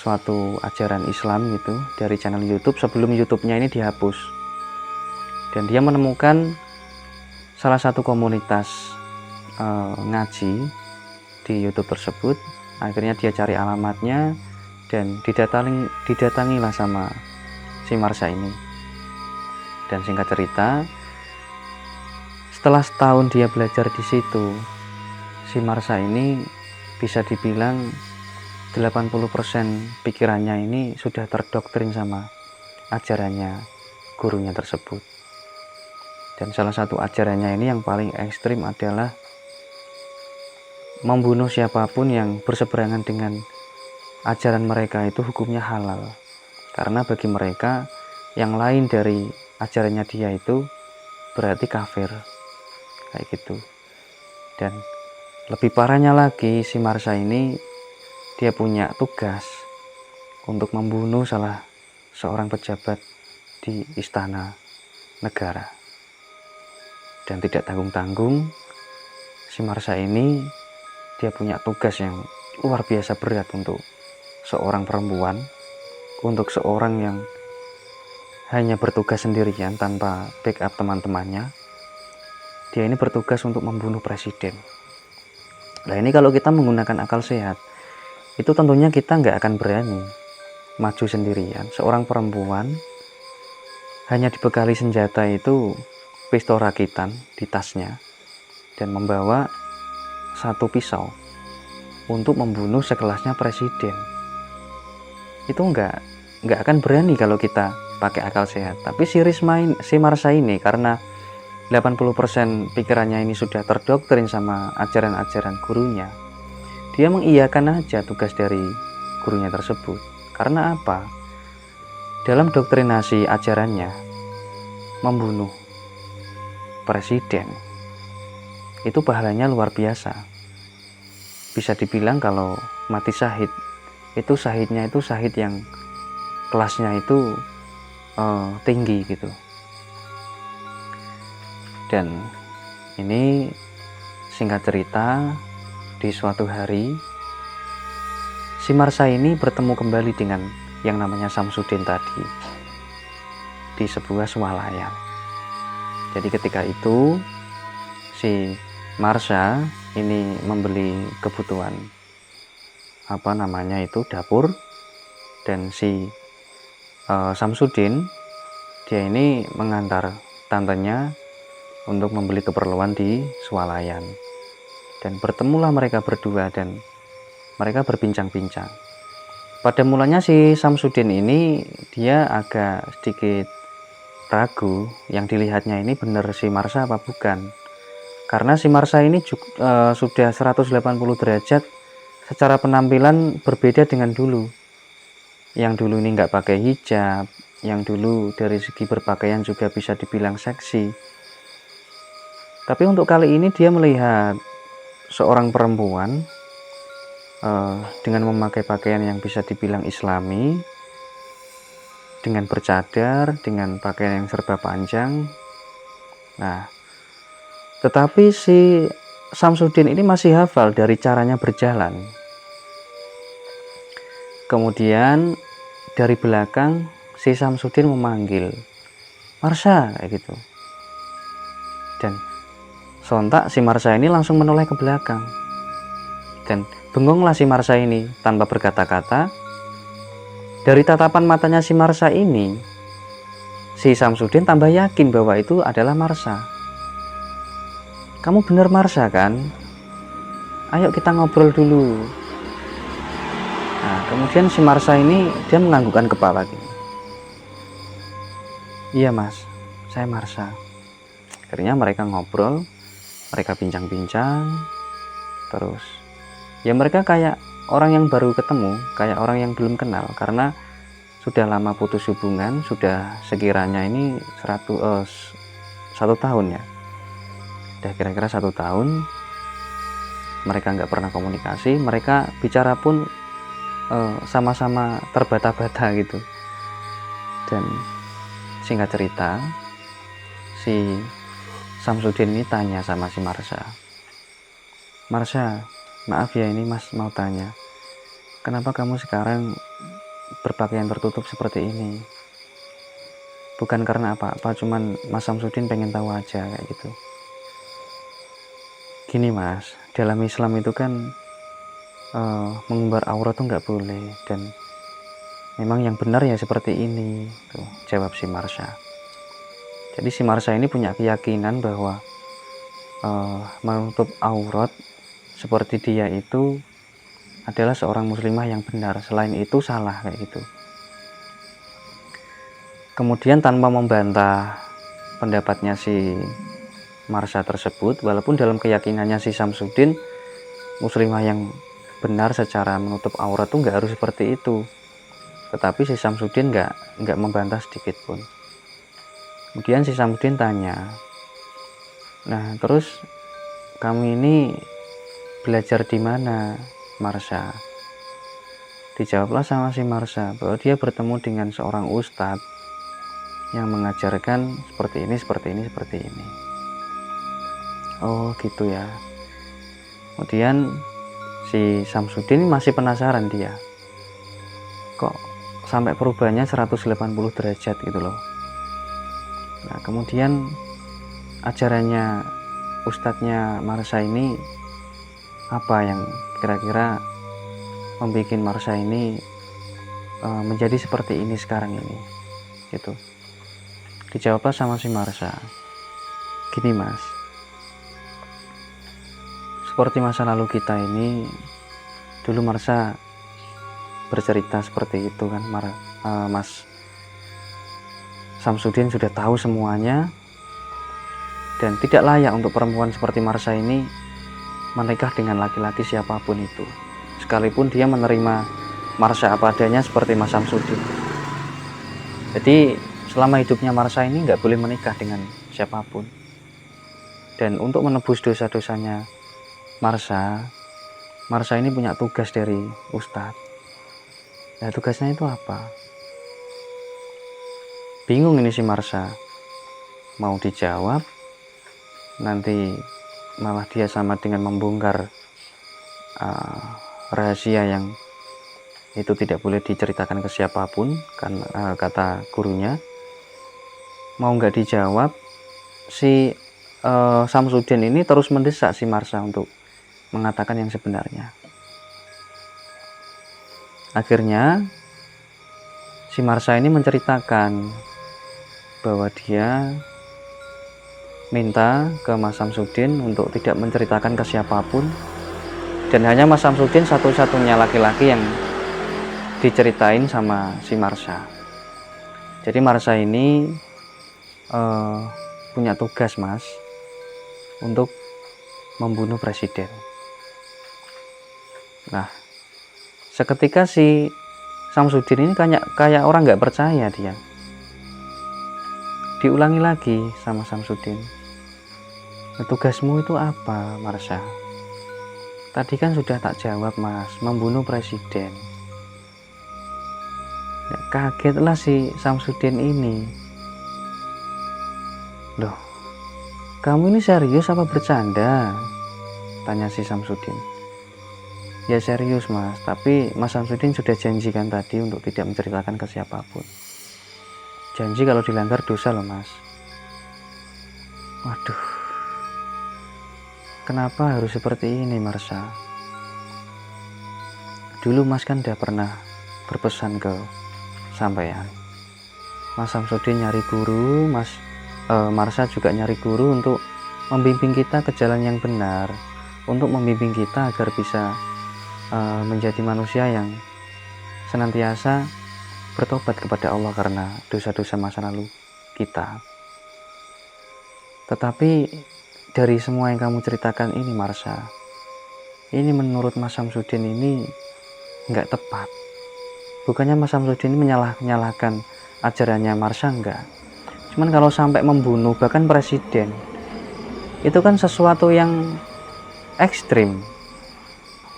Speaker 1: suatu ajaran Islam gitu dari channel YouTube sebelum YouTube-nya ini dihapus. Dan dia menemukan salah satu komunitas ngaji di YouTube tersebut. Akhirnya dia cari alamatnya dan didatangilah sama si Marsha ini. Dan singkat cerita, setelah setahun dia belajar di situ, si Marsha ini bisa dibilang 80% pikirannya ini sudah terdoktrin sama ajarannya gurunya tersebut. Dan salah satu ajarannya ini yang paling ekstrim adalah membunuh siapapun yang berseberangan dengan ajaran mereka itu hukumnya halal. Karena bagi mereka yang lain dari ajarannya dia itu berarti kafir, kayak gitu. Dan lebih parahnya lagi, si Marsha ini dia punya tugas untuk membunuh salah seorang pejabat di istana negara. Dan tidak tanggung-tanggung, si Marsha ini dia punya tugas yang luar biasa berat untuk seorang perempuan, untuk seorang yang hanya bertugas sendirian tanpa backup teman-temannya. Dia ini bertugas untuk membunuh presiden. Nah ini kalau kita menggunakan akal sehat, itu tentunya kita nggak akan berani maju sendirian. Seorang perempuan hanya dibekali senjata itu pistol rakitan di tasnya dan membawa satu pisau untuk membunuh sekelasnya presiden. Itu nggak akan berani kalau kita pakai akal sehat. Tapi si Marsha ini karena 80% pikirannya ini sudah terdoktrin sama ajaran-ajaran gurunya, dia mengiyakan aja tugas dari gurunya tersebut. Karena apa? Dalam doktrinasi ajarannya, membunuh presiden itu pahalanya luar biasa. Bisa dibilang kalau mati syahid, itu syahidnya itu syahid yang kelasnya itu tinggi gitu. Dan ini singkat cerita, di suatu hari si Marsha ini bertemu kembali dengan yang namanya Samsudin tadi di sebuah swalayan. Jadi ketika itu si Marsha ini membeli kebutuhan dapur, dan si Samsudin dia ini mengantar tantenya untuk membeli keperluan di swalayan. Dan bertemulah mereka berdua dan mereka berbincang-bincang. Pada mulanya si Samsudin ini dia agak sedikit ragu yang dilihatnya ini benar si Marsha apa bukan. Karena si Marsha ini sudah 180 derajat secara penampilan berbeda dengan dulu. Yang dulu ini nggak pakai hijab, yang dulu dari segi berpakaian juga bisa dibilang seksi. Tapi untuk kali ini dia melihat seorang perempuan dengan memakai pakaian yang bisa dibilang islami, dengan bercadar, dengan pakaian yang serba panjang. Nah, tetapi si Samsudin ini masih hafal dari caranya berjalan. Kemudian dari belakang si Samsudin memanggil, "Marsha," kayak gitu. Dan sontak si Marsha ini langsung menoleh ke belakang. Dan bengonglah si Marsha ini tanpa berkata-kata. Dari tatapan matanya si Marsha ini, si Samsudin tambah yakin bahwa itu adalah Marsha. "Kamu benar Marsha kan? Ayo kita ngobrol dulu." Nah, kemudian si Marsha ini dia menganggukkan kepala gini. "Iya mas, saya Marsha." Akhirnya mereka ngobrol, mereka bincang-bincang, terus ya mereka kayak orang yang baru ketemu, kayak orang yang belum kenal, karena sudah lama putus hubungan, sudah sekiranya ini 1 tahun ya, udah kira-kira 1 tahun mereka nggak pernah komunikasi, mereka bicara pun sama-sama terbata-bata gitu. Dan singkat cerita, si Samsudin ini tanya sama si Marsha, "Marsha, maaf ya ini mas mau tanya, kenapa kamu sekarang berpakaian tertutup seperti ini? Bukan karena apa-apa, cuman mas Samsudin pengen tahu aja," kayak gitu. "Gini mas, dalam Islam itu kan mengumbar aurat tuh nggak boleh, dan memang yang benar ya seperti ini," tuh jawab si Marsha. Jadi si Marsha ini punya keyakinan bahwa menutup aurat seperti dia itu adalah seorang muslimah yang benar, selain itu salah kayak gitu. Kemudian tanpa membantah pendapatnya si Marsha tersebut, walaupun dalam keyakinannya si Samsudin muslimah yang benar secara menutup aurat tuh nggak harus seperti itu, tetapi si Samsudin nggak membantah sedikit pun. Kemudian si Samsudin tanya, "Nah terus kamu ini belajar di mana Marsha?" Dijawablah sama si Marsha bahwa dia bertemu dengan seorang ustadz yang mengajarkan seperti ini, seperti ini, seperti ini. "Oh gitu ya." Kemudian si Samsudin masih penasaran, dia kok sampai perubahannya 180 derajat gitu loh. Nah kemudian ajarannya ustadznya Marsha ini apa yang kira-kira membuat Marsha ini menjadi seperti ini sekarang ini gitu. Dijawablah sama si Marsha, "Gini mas, seperti masa lalu kita ini, dulu Marsha bercerita seperti itu kan, mas Samsudin sudah tahu semuanya, dan tidak layak untuk perempuan seperti Marsha ini menikah dengan laki-laki siapapun itu, sekalipun dia menerima Marsha apa adanya seperti Mas Samsudin. Jadi selama hidupnya Marsha ini nggak boleh menikah dengan siapapun. Dan untuk menebus dosa-dosanya Marsha ini punya tugas dari Ustadz. Nah tugasnya itu apa?" Bingung ini si Marsha, mau dijawab nanti malah dia sama dengan membongkar rahasia yang itu tidak boleh diceritakan ke siapapun, kan kata gurunya. Mau nggak dijawab, si Samsudin ini terus mendesak si Marsha untuk mengatakan yang sebenarnya. Akhirnya si Marsha ini menceritakan bahwa dia minta ke Mas Samsudin untuk tidak menceritakan ke siapapun, dan hanya Mas Samsudin satu-satunya laki-laki yang diceritain sama si Marsha. Jadi Marsha ini punya tugas, Mas, untuk membunuh presiden. Nah, seketika si Samsudin ini kayak orang nggak percaya dia. Diulangi lagi sama Samsudin. Tugasmu itu apa, Marsha? Tadi kan sudah tak jawab, Mas, membunuh presiden. Ya, kagetlah si Samsudin ini. Loh, kamu ini serius apa bercanda? Tanya si Samsudin. Ya serius, Mas, tapi Mas Samsudin sudah janjikan tadi untuk tidak menceritakan ke siapapun. Janji kalau dilanggar dosa loh, Mas. Waduh, kenapa harus seperti ini, Marsha? Dulu Mas kan udah pernah berpesan ke sampean. Mas Samsudin nyari guru, Marsha juga nyari guru untuk membimbing kita ke jalan yang benar, untuk membimbing kita agar bisa menjadi manusia yang senantiasa bertobat kepada Allah karena dosa-dosa masa lalu kita. Tetapi dari semua yang kamu ceritakan ini, Marsha, ini menurut Mas Samsudin ini nggak tepat. Bukannya Mas Samsudin ini menyalahkan ajarannya Marsha, enggak. Cuman kalau sampai membunuh bahkan presiden, itu kan sesuatu yang ekstrim.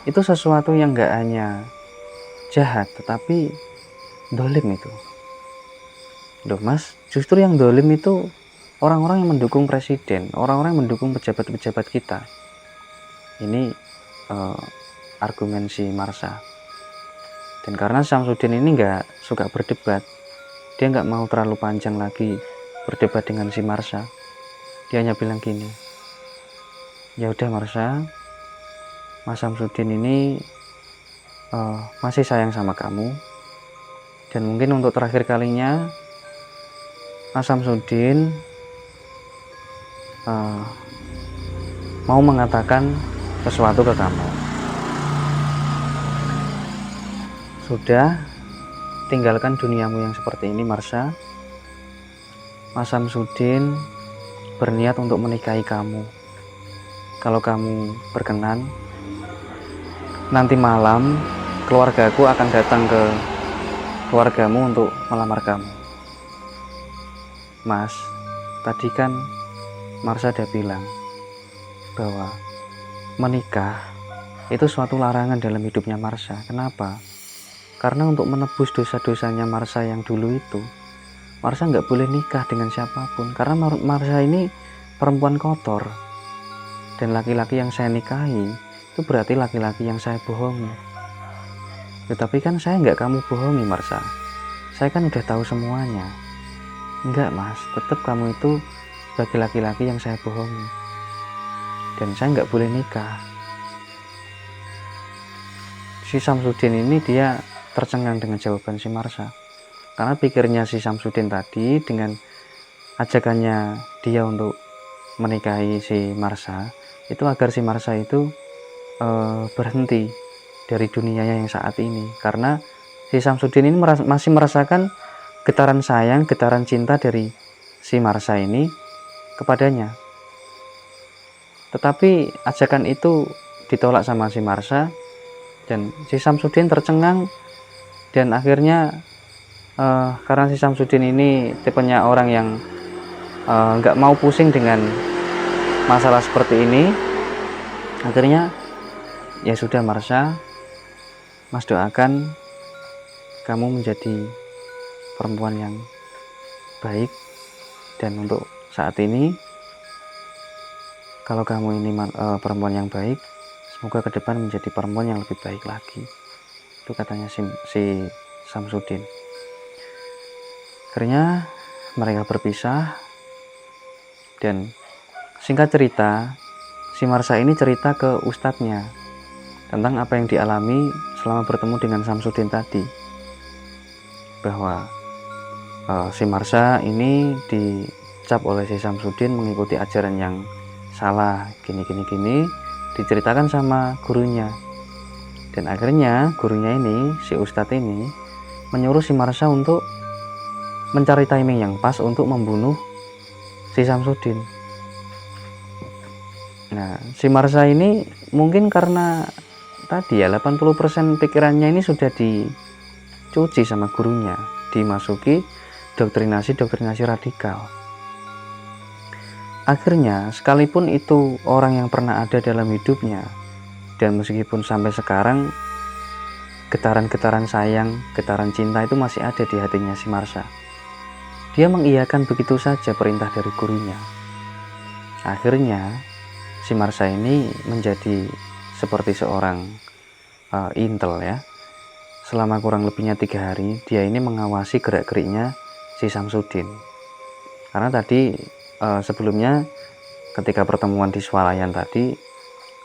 Speaker 1: Itu sesuatu yang nggak hanya jahat, tetapi dolim itu. Loh, Mas, justru yang dolim itu orang-orang yang mendukung presiden, orang-orang yang mendukung pejabat-pejabat kita. Ini argumen si Marsha. Dan karena Samsudin ini nggak suka berdebat, dia nggak mau terlalu panjang lagi berdebat dengan si Marsha. Dia hanya bilang gini, ya udah Marsha, Mas Samsudin ini masih sayang sama kamu. Dan mungkin untuk terakhir kalinya Mas Samsudin mau mengatakan sesuatu ke kamu. Sudah, tinggalkan duniamu yang seperti ini, Marsha. Mas Samsudin berniat untuk menikahi kamu. Kalau kamu berkenan, nanti malam keluargaku akan datang ke keluargamu untuk melamar kamu. Mas, tadi kan Marsha udah bilang bahwa menikah itu suatu larangan dalam hidupnya Marsha. Kenapa? Karena untuk menebus dosa-dosanya Marsha yang dulu itu, Marsha nggak boleh nikah dengan siapapun. Karena Marsha ini perempuan kotor. Dan laki-laki yang saya nikahi itu berarti laki-laki yang saya bohongi. Tetapi kan saya nggak kamu bohongi, Marsha. Saya kan udah tahu semuanya. Enggak, Mas, tetap kamu itu sebagai laki-laki yang saya bohongi. Dan saya nggak boleh nikah. Si Samsudin ini dia tercengang dengan jawaban si Marsha. Karena pikirnya si Samsudin tadi dengan ajakannya dia untuk menikahi si Marsha, itu agar si Marsha itu berhenti dari dunianya yang saat ini. Karena si Samsudin ini masih merasakan getaran sayang, getaran cinta dari si Marsha ini kepadanya. Tetapi ajakan itu ditolak sama si Marsha, dan si Samsudin tercengang. Dan akhirnya karena si Samsudin ini tipenya orang yang nggak mau pusing dengan masalah seperti ini, akhirnya ya sudah Marsha, Mas doakan kamu menjadi perempuan yang baik. Dan untuk saat ini, kalau kamu ini perempuan yang baik, semoga ke depan menjadi perempuan yang lebih baik lagi. Itu katanya si Samsudin. Akhirnya mereka berpisah, dan singkat cerita, si Marsha ini cerita ke ustadznya tentang apa yang dialami selama bertemu dengan Samsudin tadi, bahwa si Marsha ini dicap oleh si Samsudin mengikuti ajaran yang salah, gini, diceritakan sama gurunya. Dan akhirnya gurunya ini, si ustadz ini, menyuruh si Marsha untuk mencari timing yang pas untuk membunuh si Samsudin. Nah, si Marsha ini mungkin karena tadi ya 80% pikirannya ini sudah dicuci sama gurunya, dimasuki doktrinasi radikal. Akhirnya, sekalipun itu orang yang pernah ada dalam hidupnya, dan meskipun sampai sekarang getaran-getaran sayang, getaran cinta itu masih ada di hatinya si Marsha, dia mengiyakan begitu saja perintah dari gurunya. Akhirnya si Marsha ini menjadi seperti seorang intel ya. Selama kurang lebihnya 3 hari, dia ini mengawasi gerak-geriknya si Samsudin. Karena tadi sebelumnya ketika pertemuan di swalayan tadi,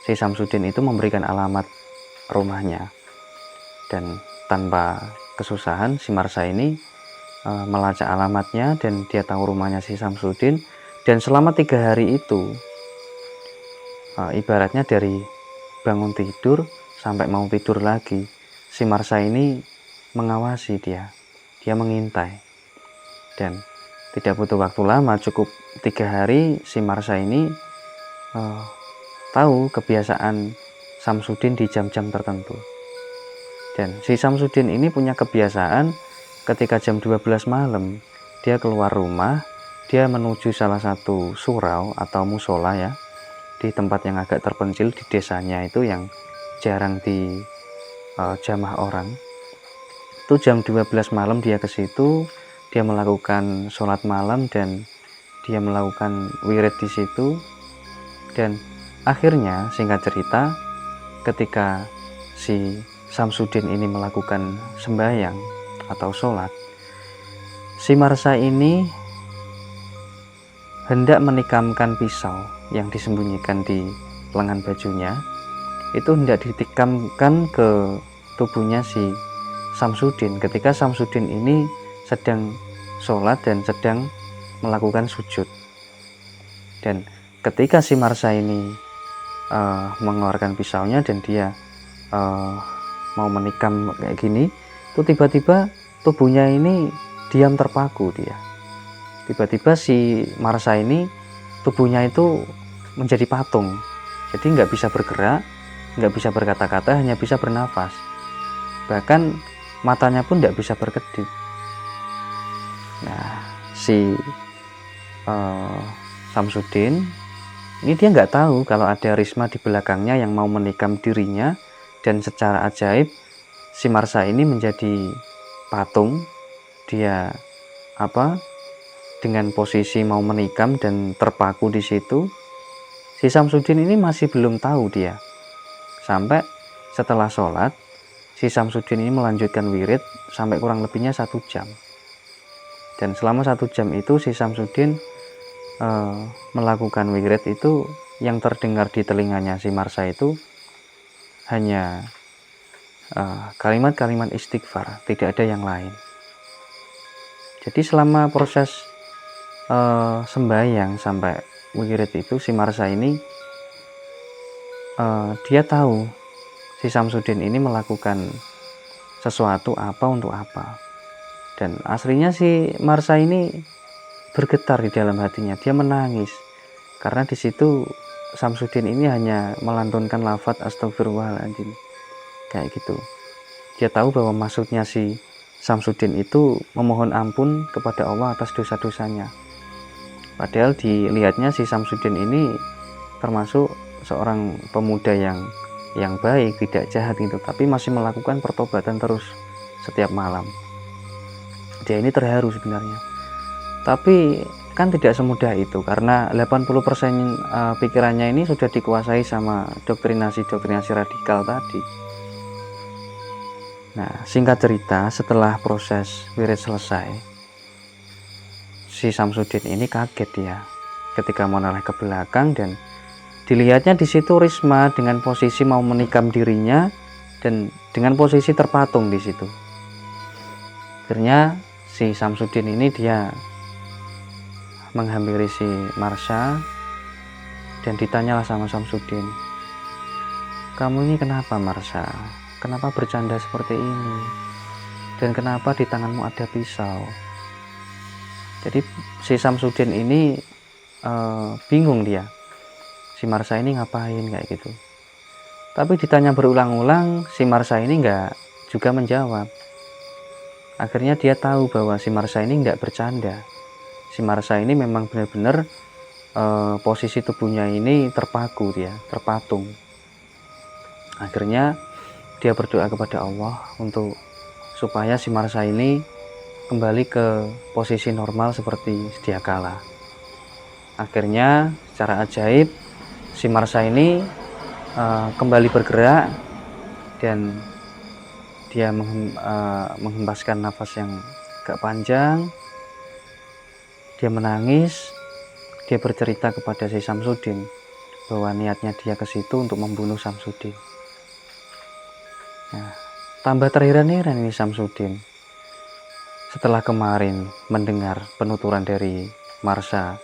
Speaker 1: si Samsudin itu memberikan alamat rumahnya, dan tanpa kesusahan si Marsha ini melacak alamatnya, dan dia tahu rumahnya si Samsudin. Dan selama 3 hari itu, ibaratnya dari bangun tidur sampai mau tidur lagi, si Marsha ini mengawasi dia mengintai. Dan tidak butuh waktu lama, cukup 3 hari si Marsha ini tahu kebiasaan Samsudin di jam-jam tertentu. Dan si Samsudin ini punya kebiasaan ketika jam 12 malam dia keluar rumah, dia menuju salah satu surau atau musola ya, di tempat yang agak terpencil di desanya itu yang jarang di jamah orang. Itu jam 12 malam dia ke situ, dia melakukan sholat malam dan dia melakukan wirid di situ. Dan akhirnya singkat cerita, ketika si Samsudin ini melakukan sembahyang atau sholat, si Marsha ini hendak menikamkan pisau yang disembunyikan di lengan bajunya. Itu hendak ditikamkan ke tubuhnya si Samsudin ketika Samsudin ini sedang sholat dan sedang melakukan sujud. Dan ketika si Marsha ini mengeluarkan pisaunya dan dia mau menikam kayak gini, itu tiba-tiba tubuhnya ini diam terpaku dia. Tiba-tiba si Marsha ini tubuhnya itu menjadi patung, jadi nggak bisa bergerak, nggak bisa berkata-kata, hanya bisa bernafas. Bahkan matanya pun nggak bisa berkedip. Nah, si Samsudin ini dia nggak tahu kalau ada Risma di belakangnya yang mau menikam dirinya, dan secara ajaib si Marsha ini menjadi patung. Dia dengan posisi mau menikam dan terpaku di situ. Si Samsudin ini masih belum tahu dia. Sampai setelah sholat, si Samsudin ini melanjutkan wirid sampai kurang lebihnya 1 jam. Dan selama 1 jam itu si Samsudin melakukan wirid itu, yang terdengar di telinganya si Marsha itu hanya kalimat-kalimat istighfar, tidak ada yang lain. Jadi selama proses sembahyang sampai wirid itu, si Marsha ini dia tahu si Samsudin ini melakukan sesuatu apa untuk apa. Dan aslinya si Marsha ini bergetar di dalam hatinya, dia menangis karena di situ Samsudin ini hanya melantunkan lafaz astagfirullahaladzim kayak gitu. Dia tahu bahwa maksudnya si Samsudin itu memohon ampun kepada Allah atas dosa-dosanya. Padahal dilihatnya si Samsudin ini termasuk seorang pemuda yang baik, tidak jahat gitu, tapi masih melakukan pertobatan terus setiap malam. Dia ini terharu sebenarnya. Tapi kan tidak semudah itu, karena 80% pikirannya ini sudah dikuasai sama doktrinasi radikal tadi. Nah, singkat cerita, setelah proses wirid selesai, si Samsudin ini kaget ya ketika menoleh ke belakang dan dilihatnya di situ Risma dengan posisi mau menikam dirinya dan dengan posisi terpatung di situ. Akhirnya si Samsudin ini dia menghampiri si Marsha dan ditanyalah sama Samsudin, "Kamu ini kenapa, Marsha? Kenapa bercanda seperti ini? Dan kenapa di tanganmu ada pisau?" Jadi si Samsudin ini bingung dia. Si Marsha ini ngapain kayak gitu. Tapi ditanya berulang-ulang, si Marsha ini nggak juga menjawab. Akhirnya dia tahu bahwa si Marsha ini nggak bercanda. Si Marsha ini memang benar-benar posisi tubuhnya ini terpaku, dia terpatung. Akhirnya dia berdoa kepada Allah untuk supaya si Marsha ini kembali ke posisi normal seperti sedia kala. Akhirnya secara ajaib si Marsha ini kembali bergerak dan dia menghembaskan nafas yang agak panjang. Dia menangis. Dia bercerita kepada si Samsudin bahwa niatnya dia ke situ untuk membunuh Samsudin. Nah, tambah terheran-heran ini Samsudin setelah kemarin mendengar penuturan dari Marsha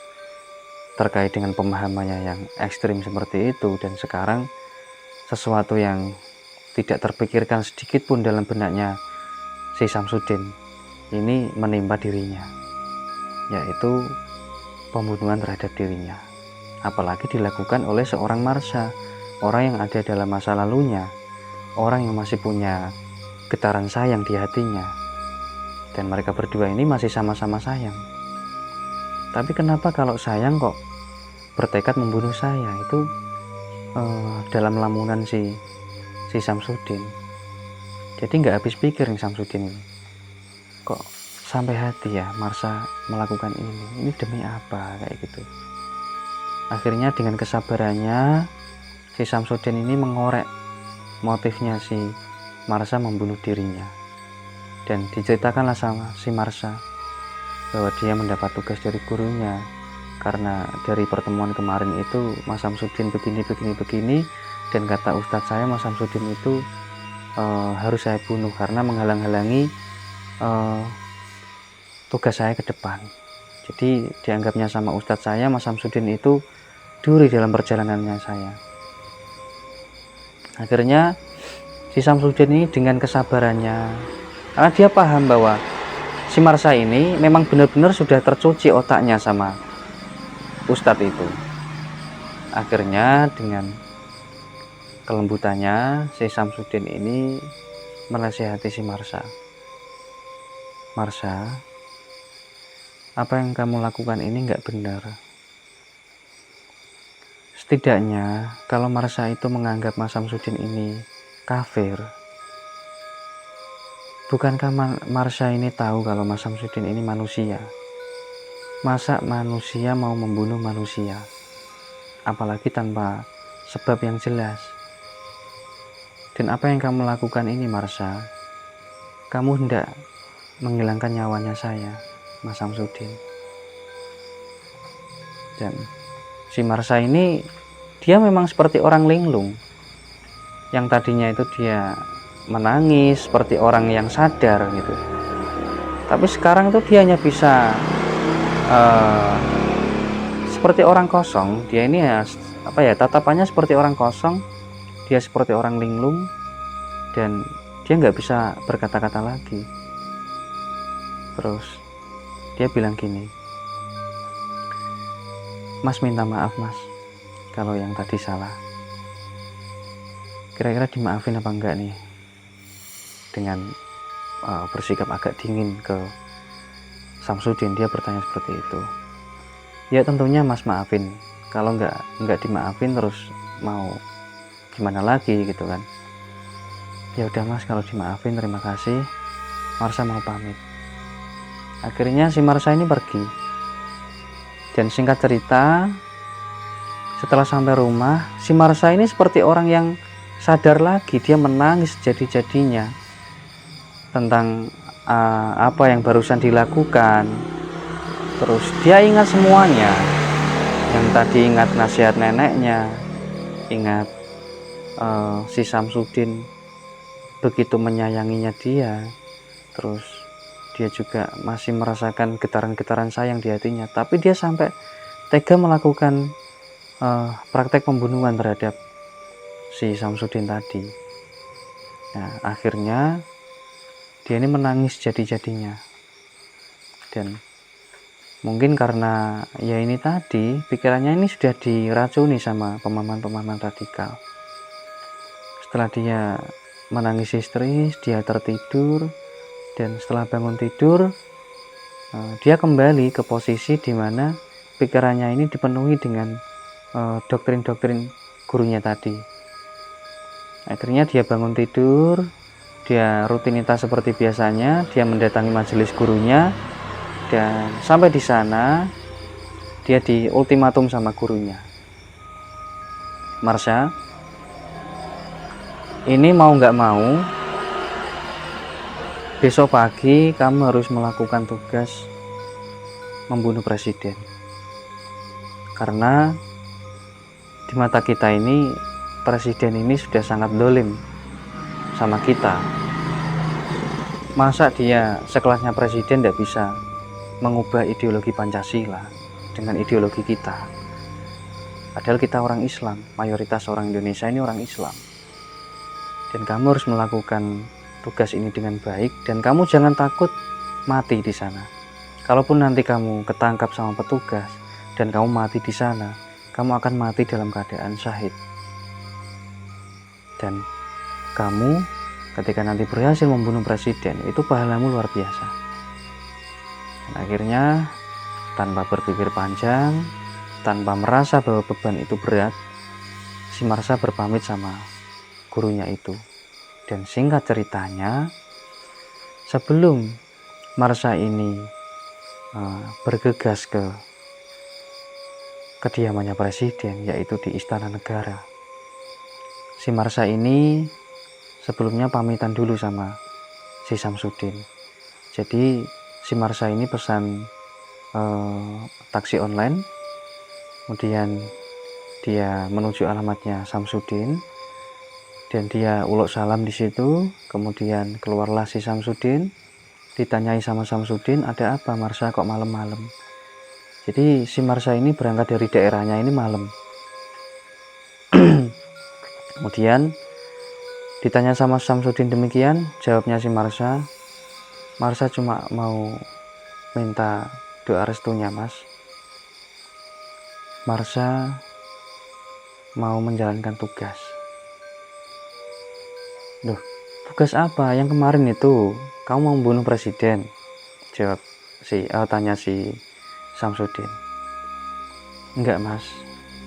Speaker 1: terkait dengan pemahamannya yang ekstrim seperti itu, dan sekarang sesuatu yang tidak terpikirkan sedikit pun dalam benaknya si Samsudin ini menimpa dirinya, yaitu pembunuhan terhadap dirinya, apalagi dilakukan oleh seorang Marsha, orang yang ada dalam masa lalunya, orang yang masih punya getaran sayang di hatinya, dan mereka berdua ini masih sama-sama sayang. Tapi kenapa kalau sayang kok bertekad membunuh saya? Itu dalam lamunan si Samsudin. Jadi nggak habis pikir nih Samsudin ini, kok sampai hati ya Marsha melakukan ini demi apa kayak gitu. Akhirnya dengan kesabarannya si Samsudin ini mengorek motifnya si Marsha membunuh dirinya, dan diceritakanlah sama si Marsha bahwa dia mendapat tugas dari gurunya karena dari pertemuan kemarin itu Mas Samsudin begini, dan kata ustadz saya Mas Samsudin itu harus saya bunuh karena menghalang-halangi tugas saya ke depan. Jadi dianggapnya sama ustadz saya Mas Samsudin itu duri dalam perjalanannya saya. Akhirnya si Samsudin ini dengan kesabarannya, karena dia paham bahwa si Marsha ini memang benar-benar sudah tercuci otaknya sama ustadz itu. Akhirnya dengan kelembutannya si Samsudin ini menasihati si Marsha, "Marsha, apa yang kamu lakukan ini nggak benar. Setidaknya kalau Marsha itu menganggap Mas Samsudin ini kafir, bukankah Marsha ini tahu kalau Mas Samsudin ini manusia? Masa manusia mau membunuh manusia, apalagi tanpa sebab yang jelas? Dan apa yang kamu lakukan ini Marsha, kamu hendak menghilangkan nyawanya saya, Mas Samsudin." Dan si Marsha ini dia memang seperti orang linglung, yang tadinya itu dia menangis seperti orang yang sadar gitu, tapi sekarang itu dia hanya bisa seperti orang kosong. Dia ini ya tatapannya seperti orang kosong, dia seperti orang linglung, dan dia nggak bisa berkata-kata lagi. Terus dia bilang gini, "Mas minta maaf Mas kalau yang tadi salah. Kira-kira dimaafin apa enggak nih?" Dengan bersikap agak dingin ke Samsudin, dia bertanya seperti itu. "Ya tentunya Mas maafin. Kalau enggak dimaafin terus mau gimana lagi gitu kan." "Ya udah Mas, kalau dimaafin terima kasih. Marsha mau pamit." Akhirnya si Marsha ini pergi. Dan singkat cerita, setelah sampai rumah, si Marsha ini seperti orang yang sadar lagi. Dia menangis jadi-jadinya. tentang apa yang barusan dilakukan. Terus dia ingat semuanya, yang tadi ingat nasihat neneknya, ingat si Samsudin begitu menyayanginya dia. Terus dia juga masih merasakan getaran-getaran sayang di hatinya, tapi dia sampai tega melakukan praktek pembunuhan terhadap si Samsudin tadi. Nah, akhirnya dia ini menangis jadi-jadinya. Dan mungkin karena ya ini tadi, pikirannya ini sudah diracuni sama pemahaman-pemahaman radikal. Setelah dia menangis histeris, dia tertidur, dan setelah bangun tidur, dia kembali ke posisi di mana pikirannya ini dipenuhi dengan doktrin-doktrin gurunya tadi. Akhirnya dia bangun tidur, dia rutinitas seperti biasanya, dia mendatangi majelis gurunya, dan sampai di sana dia di ultimatum sama gurunya. Marsha, ini mau nggak mau, besok pagi kamu harus melakukan tugas membunuh presiden. Karena di mata kita ini, presiden ini sudah sangat dolim sama kita. Masa dia sekelasnya presiden tidak bisa mengubah ideologi Pancasila dengan ideologi kita? Padahal kita orang Islam, mayoritas orang Indonesia ini orang Islam. Dan kamu harus melakukan tugas ini dengan baik, dan kamu jangan takut mati di sana. Kalaupun nanti kamu ketangkap sama petugas dan kamu mati di sana, kamu akan mati dalam keadaan syahid. Dan kamu ketika nanti berhasil membunuh presiden, itu pahalamu luar biasa. Dan akhirnya tanpa berpikir panjang, tanpa merasa bahwa beban itu berat, si Marsha berpamit sama gurunya itu. Dan singkat ceritanya, sebelum Marsha ini bergegas ke kediamannya presiden, yaitu di Istana Negara, si Marsha ini sebelumnya pamitan dulu sama si Samsudin. Jadi si Marsha ini pesan taksi online, kemudian dia menuju alamatnya Samsudin, dan dia uluk salam di situ. Kemudian keluarlah si Samsudin, ditanyai sama Samsudin, ada apa Marsha kok malam-malam? Jadi si Marsha ini berangkat dari daerahnya ini malam. Kemudian ditanya sama Samsudin demikian, jawabnya si Marsha, Marsha cuma mau minta doa restunya mas. Marsha mau menjalankan tugas. Loh, tugas apa? Yang kemarin itu kamu mau membunuh presiden? Jawab tanya si Samsudin. Enggak mas,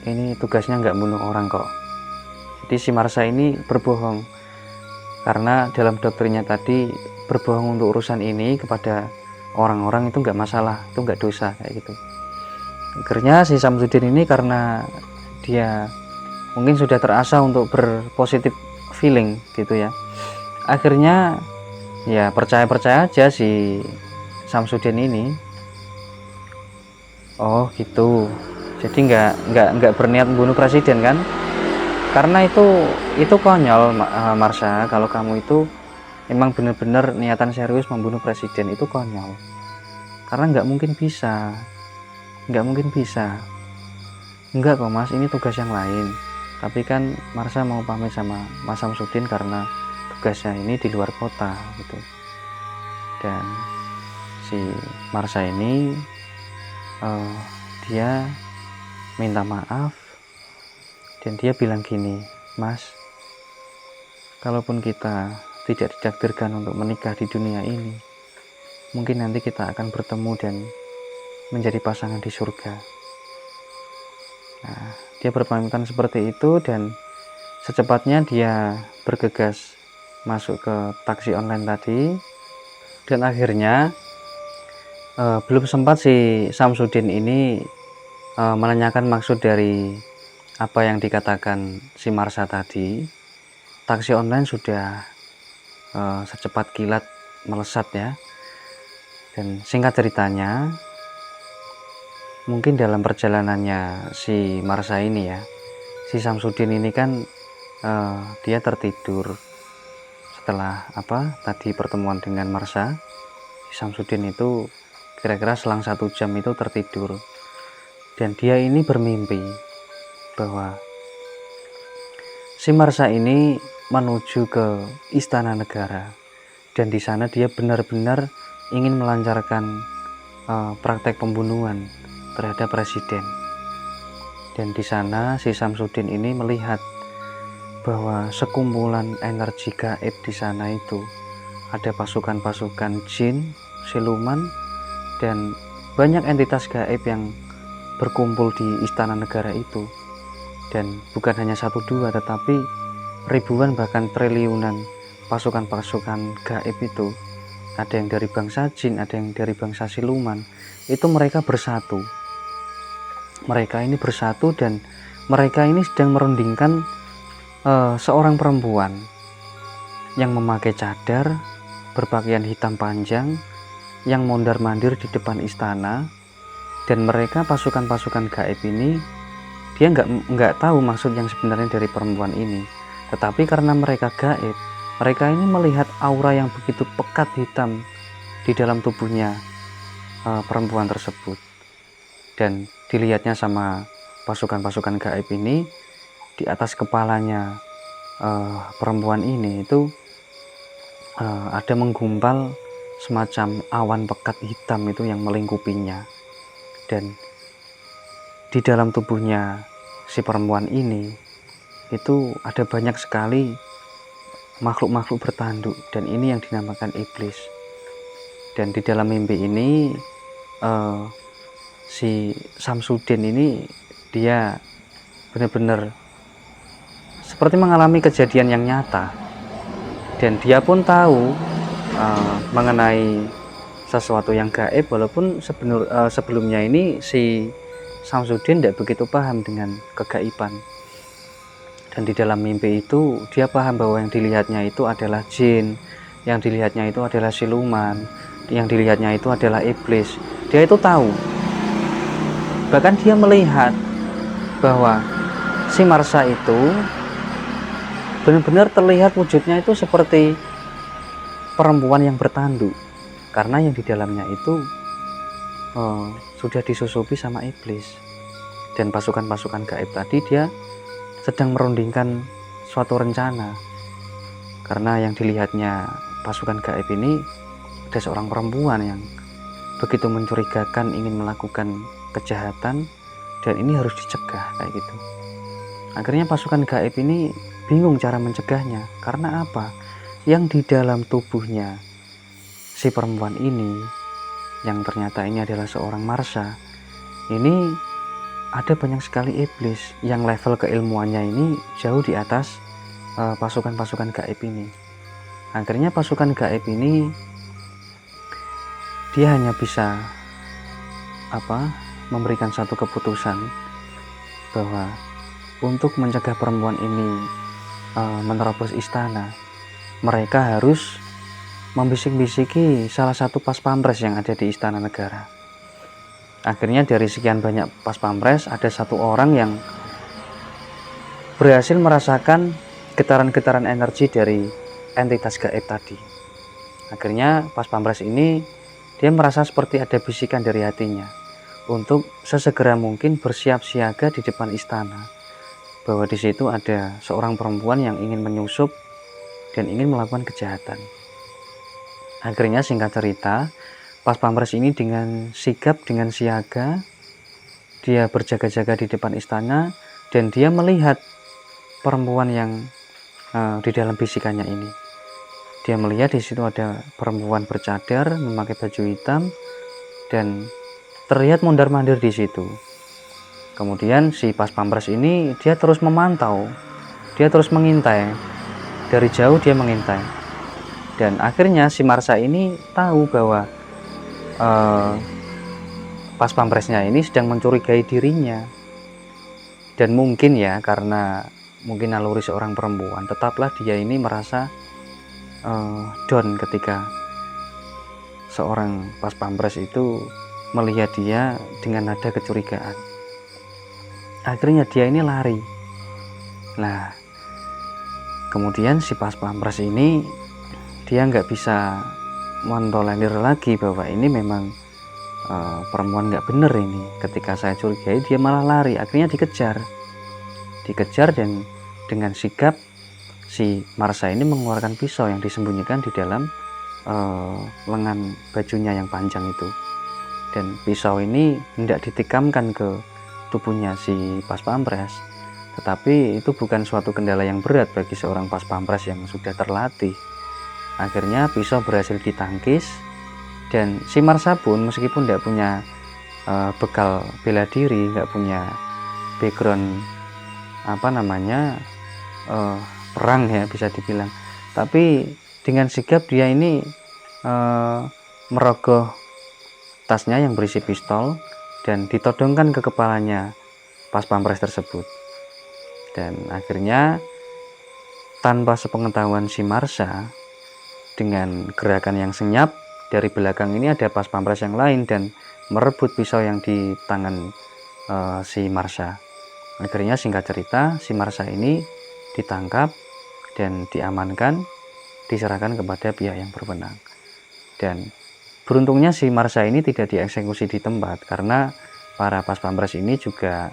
Speaker 1: ini tugasnya enggak bunuh orang kok. Jadi si Marsha ini berbohong, karena dalam doktrinnya tadi, berbohong untuk urusan ini kepada orang-orang itu enggak masalah, itu enggak dosa kayak gitu. Akhirnya si Samsudin ini karena dia mungkin sudah terasa untuk berpositif feeling gitu ya, akhirnya ya percaya aja si Samsudin ini. Oh gitu, jadi nggak berniat membunuh presiden kan? Karena itu konyol, Marsha. Kalau kamu itu emang benar-benar niatan serius membunuh presiden, itu konyol. Karena nggak mungkin bisa. Enggak kok mas, ini tugas yang lain. Tapi kan Marsha mau pamit sama Mas Samsudin karena tugasnya ini di luar kota gitu. Dan si Marsha ini dia minta maaf, dan dia bilang gini, mas, kalaupun kita tidak ditakdirkan untuk menikah di dunia ini, mungkin nanti kita akan bertemu dan menjadi pasangan di surga. Nah, dia berpamitan seperti itu, dan secepatnya dia bergegas masuk ke taksi online tadi. Dan akhirnya belum sempat si Samsudin ini menanyakan maksud dari apa yang dikatakan si Marsha tadi, taksi online sudah secepat kilat melesat ya. Dan singkat ceritanya, mungkin dalam perjalanannya si Marsha ini ya, si Samsudin ini kan dia tertidur setelah tadi pertemuan dengan Marsha. Si Samsudin itu kira-kira selang 1 jam itu tertidur, dan dia ini bermimpi bahwa si Marsha ini menuju ke istana negara, dan di sana dia benar-benar ingin melancarkan praktek pembunuhan terhadap presiden. Dan di sana si Samsudin ini melihat bahwa sekumpulan energi gaib di sana itu ada pasukan-pasukan jin, siluman, dan banyak entitas gaib yang berkumpul di istana negara itu. Dan bukan hanya 1-2, tetapi ribuan bahkan triliunan pasukan-pasukan gaib itu. Ada yang dari bangsa jin, ada yang dari bangsa siluman. Itu mereka bersatu. Mereka ini bersatu, dan mereka ini sedang merundingkan seorang perempuan yang memakai cadar, berpakaian hitam panjang, yang mondar-mandir di depan istana. Dan mereka pasukan-pasukan gaib ini, dia nggak tahu maksud yang sebenarnya dari perempuan ini. Tetapi karena mereka gaib, mereka ini melihat aura yang begitu pekat hitam di dalam tubuhnya perempuan tersebut. Dan dilihatnya sama pasukan-pasukan gaib ini, di atas kepalanya perempuan ini itu ada menggumpal semacam awan pekat hitam itu yang melingkupinya. Dan di dalam tubuhnya si perempuan ini itu ada banyak sekali makhluk-makhluk bertanduk, dan ini yang dinamakan iblis. Dan di dalam mimpi ini si Samsudin ini dia benar-benar seperti mengalami kejadian yang nyata, dan dia pun tahu mengenai sesuatu yang gaib, walaupun sebelumnya ini si Samsudin tidak begitu paham dengan kegaiban. Dan di dalam mimpi itu dia paham bahwa yang dilihatnya itu adalah jin, yang dilihatnya itu adalah siluman, yang dilihatnya itu adalah iblis. Dia itu tahu, bahkan dia melihat bahwa si Marsha itu benar-benar terlihat wujudnya itu seperti perempuan yang bertanduk, karena yang di dalamnya itu sudah disusupi sama iblis. Dan pasukan-pasukan gaib tadi dia sedang merundingkan suatu rencana, karena yang dilihatnya pasukan gaib ini ada seorang perempuan yang begitu mencurigakan, ingin melakukan kejahatan, dan ini harus dicegah kayak gitu. Akhirnya pasukan gaib ini bingung cara mencegahnya. Karena apa? Yang di dalam tubuhnya si perempuan ini, yang ternyata ini adalah seorang Marsha, ini ada banyak sekali iblis yang level keilmuannya ini jauh di atas pasukan-pasukan gaib ini. Akhirnya pasukan gaib ini dia hanya bisa memberikan satu keputusan bahwa untuk mencegah perempuan ini menerobos istana, mereka harus membisik-bisiki salah satu pas pampres yang ada di istana negara. Akhirnya dari sekian banyak pas pampres, ada satu orang yang berhasil merasakan getaran-getaran energi dari entitas gaib tadi. Akhirnya pas pampres ini dia merasa seperti ada bisikan dari hatinya untuk sesegera mungkin bersiap siaga di depan istana, bahwa di situ ada seorang perempuan yang ingin menyusup dan ingin melakukan kejahatan. Akhirnya singkat cerita, pas pampres ini dengan sigap, dengan siaga, dia berjaga-jaga di depan istana, dan dia melihat perempuan yang di dalam bisikannya ini. Dia melihat di situ ada perempuan bercadar, memakai baju hitam, dan terlihat mondar-mandir di situ. Kemudian si pas pampres ini dia terus memantau, dia terus mengintai, dari jauh dia mengintai. Dan akhirnya si Marsha ini tahu bahwa pas pampresnya ini sedang mencurigai dirinya. Dan mungkin ya, karena mungkin naluri seorang perempuan, tetaplah dia ini merasa down ketika seorang pas pampres itu melihat dia dengan nada kecurigaan. Akhirnya dia ini lari. Nah, kemudian si pas pampres ini dia nggak bisa mentolerir lagi bahwa ini memang perempuan nggak bener ini. Ketika saya curigai, dia malah lari. Akhirnya dikejar dan dengan sigap si Marsha ini mengeluarkan pisau yang disembunyikan di dalam lengan bajunya yang panjang itu. Dan pisau ini hendak ditikamkan ke tubuhnya si pas pampres, tetapi itu bukan suatu kendala yang berat bagi seorang pas pampres yang sudah terlatih. Akhirnya pisau berhasil ditangkis, dan si Marsha pun meskipun tidak punya bekal bela diri, nggak punya background perang ya bisa dibilang, tapi dengan sigap dia ini merogoh tasnya yang berisi pistol dan ditodongkan ke kepalanya pas pampres tersebut. Dan akhirnya tanpa sepengetahuan si Marsha, dengan gerakan yang senyap, dari belakang ini ada pas pampres yang lain dan merebut pisau yang di tangan si Marsha. Akhirnya singkat cerita, si Marsha ini ditangkap dan diamankan, diserahkan kepada pihak yang berwenang. Dan beruntungnya si Marsha ini tidak dieksekusi di tempat, karena para pas pampres ini juga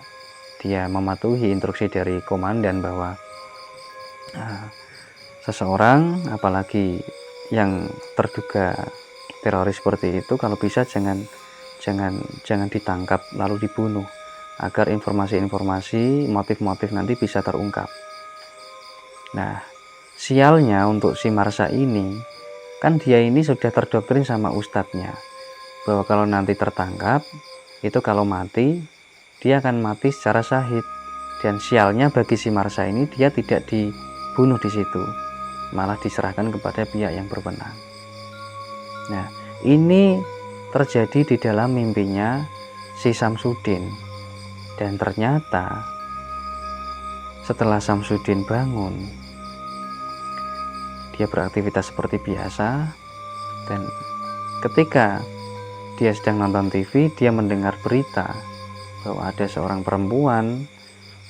Speaker 1: dia mematuhi instruksi dari komandan bahwa seseorang, apalagi yang terduga teroris seperti itu, kalau bisa jangan ditangkap lalu dibunuh, agar informasi-informasi, motif-motif nanti bisa terungkap. Nah, sialnya untuk si Marsha ini, kan dia ini sudah terdoktrin sama ustadznya bahwa kalau nanti tertangkap, itu kalau mati, dia akan mati secara syahid. Dan sialnya bagi si Marsha ini, dia tidak dibunuh di situ, malah diserahkan kepada pihak yang berwenang. Nah, ini terjadi di dalam mimpinya si Samsudin. Dan ternyata setelah Samsudin bangun, dia beraktivitas seperti biasa, dan ketika dia sedang nonton TV, dia mendengar berita bahwa ada seorang perempuan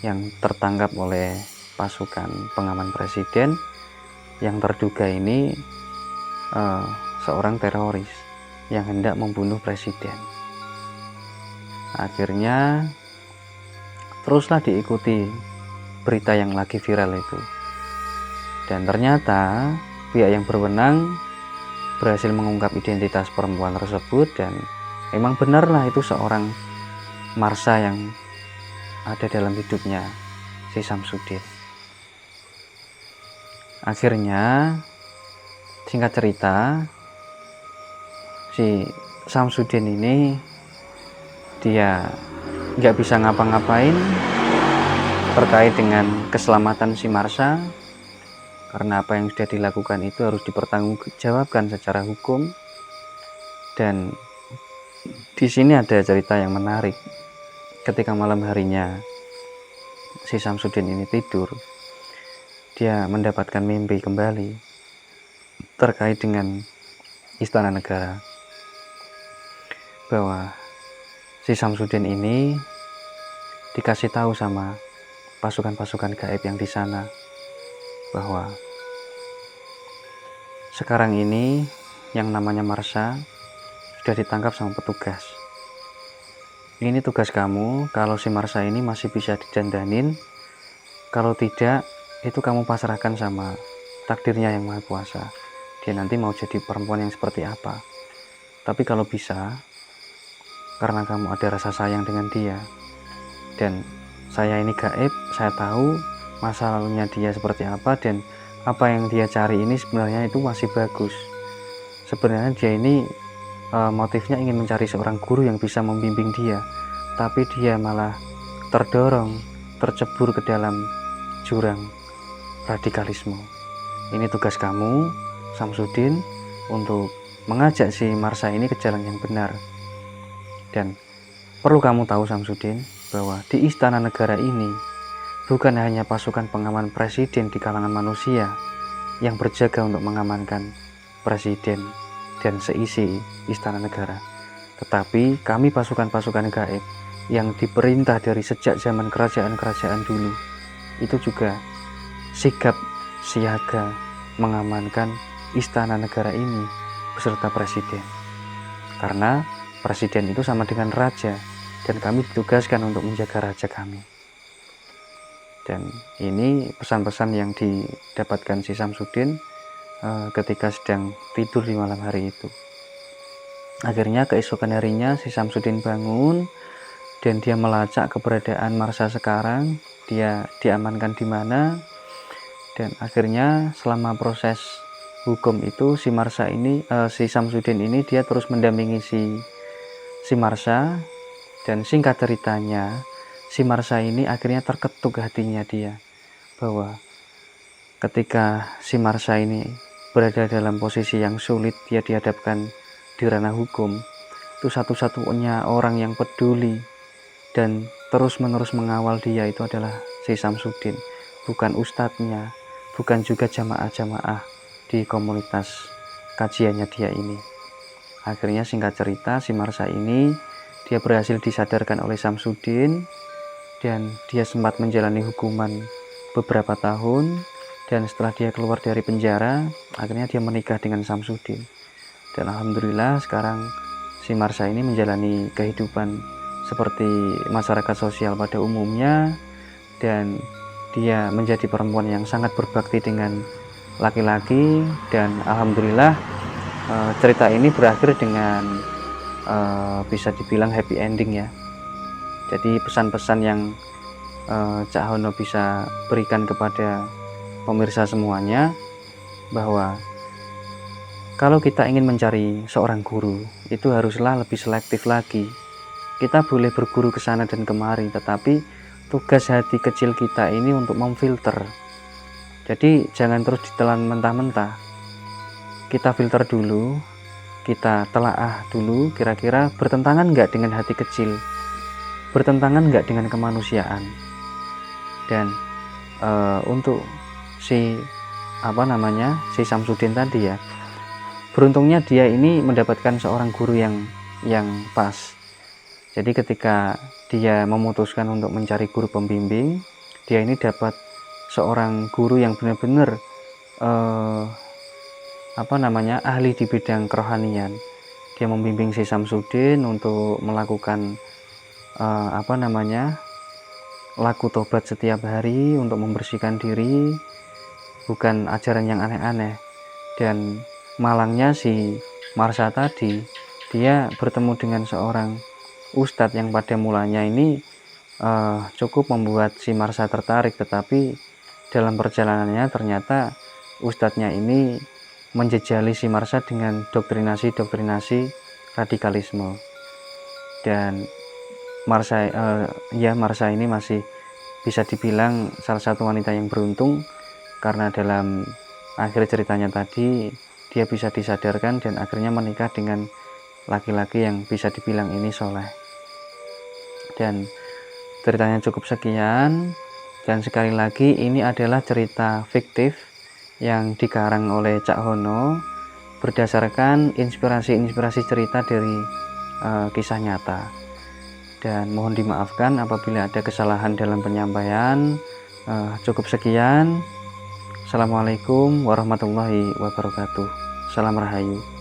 Speaker 1: yang tertangkap oleh pasukan pengaman presiden, yang terduga ini seorang teroris yang hendak membunuh presiden. Akhirnya teruslah diikuti berita yang lagi viral itu, dan ternyata pihak yang berwenang berhasil mengungkap identitas perempuan tersebut, dan memang benarlah itu seorang Marsha yang ada dalam hidupnya si Samsudin. Akhirnya singkat cerita, si Samsudin ini dia nggak bisa ngapa-ngapain terkait dengan keselamatan si Marsha, karena apa yang sudah dilakukan itu harus dipertanggungjawabkan secara hukum. Dan di sini ada cerita yang menarik. Ketika malam harinya si Samsudin ini tidur, dia mendapatkan mimpi kembali terkait dengan istana negara, bahwa si Samsudin ini dikasih tahu sama pasukan-pasukan gaib yang di sana bahwa sekarang ini yang namanya Marsha sudah ditangkap sama petugas. Ini tugas kamu, kalau si Marsha ini masih bisa didandanin, kalau tidak, itu kamu pasrahkan sama takdirnya yang maha kuasa. Dia nanti mau jadi perempuan yang seperti apa. Tapi kalau bisa, karena kamu ada rasa sayang dengan dia, dan saya ini gaib, saya tahu masa lalunya dia seperti apa, dan apa yang dia cari ini sebenarnya itu masih bagus. Sebenarnya dia ini motifnya ingin mencari seorang guru yang bisa membimbing dia, tapi dia malah tercebur ke dalam jurang radikalisme. Ini tugas kamu, Samsudin, untuk mengajak si Marsha ini ke jalan yang benar. Dan perlu kamu tahu, Samsudin, bahwa di istana negara ini bukan hanya pasukan pengaman presiden di kalangan manusia yang berjaga untuk mengamankan presiden, dan seisi istana negara. Tetapi kami pasukan-pasukan gaib yang diperintah dari sejak zaman kerajaan-kerajaan dulu itu juga sigap siaga mengamankan istana negara ini beserta presiden. Karena presiden itu sama dengan raja dan kami ditugaskan untuk menjaga raja kami. Dan ini pesan-pesan yang didapatkan si Samsudin ketika sedang tidur di malam hari itu. Akhirnya keesokan harinya si Samsudin bangun dan dia melacak keberadaan Marsha sekarang, dia diamankan di mana. Dan akhirnya selama proses hukum itu si Marsha ini, si Samsudin ini dia terus mendampingi si Marsha. Dan singkat ceritanya, si Marsha ini akhirnya terketuk hatinya dia bahwa ketika si Marsha ini berada dalam posisi yang sulit, dia dihadapkan di ranah hukum, itu satu-satunya orang yang peduli dan terus-menerus mengawal dia itu adalah si Samsudin, bukan ustadznya, bukan juga jamaah-jamaah di komunitas kajiannya dia ini. Akhirnya singkat cerita, si Marsha ini dia berhasil disadarkan oleh Samsudin dan dia sempat menjalani hukuman beberapa tahun. Dan setelah dia keluar dari penjara, akhirnya dia menikah dengan Samsudin. Dan alhamdulillah sekarang si Marsha ini menjalani kehidupan seperti masyarakat sosial pada umumnya, dan dia menjadi perempuan yang sangat berbakti dengan laki-laki. Dan alhamdulillah cerita ini berakhir dengan bisa dibilang happy ending ya. Jadi pesan-pesan yang Cak Hono bisa berikan kepada pemirsa semuanya, bahwa kalau kita ingin mencari seorang guru itu haruslah lebih selektif lagi. Kita boleh berguru ke sana dan kemari, tetapi tugas hati kecil kita ini untuk memfilter. Jadi jangan terus ditelan mentah-mentah. Kita filter dulu, kita telaah dulu kira-kira bertentangan nggak dengan hati kecil, bertentangan nggak dengan kemanusiaan. Dan untuk si Samsudin tadi ya, beruntungnya dia ini mendapatkan seorang guru yang pas. Jadi ketika dia memutuskan untuk mencari guru pembimbing, dia ini dapat seorang guru yang benar-benar ahli di bidang kerohanian. Dia membimbing si Samsudin untuk melakukan laku tobat setiap hari untuk membersihkan diri, bukan ajaran yang aneh-aneh. Dan malangnya si Marsha tadi, dia bertemu dengan seorang ustadz yang pada mulanya ini cukup membuat si Marsha tertarik, tetapi dalam perjalanannya ternyata ustadznya ini menjejali si Marsha dengan doktrinasi radikalisme. Dan Marsha ini masih bisa dibilang salah satu wanita yang beruntung, karena dalam akhir ceritanya tadi dia bisa disadarkan dan akhirnya menikah dengan laki-laki yang bisa dibilang ini soleh. Dan ceritanya cukup sekian, dan sekali lagi ini adalah cerita fiktif yang dikarang oleh Cak Hono berdasarkan inspirasi cerita dari kisah nyata. Dan mohon dimaafkan apabila ada kesalahan dalam penyampaian. Cukup sekian. Assalamualaikum warahmatullahi wabarakatuh. Salam Rahayu.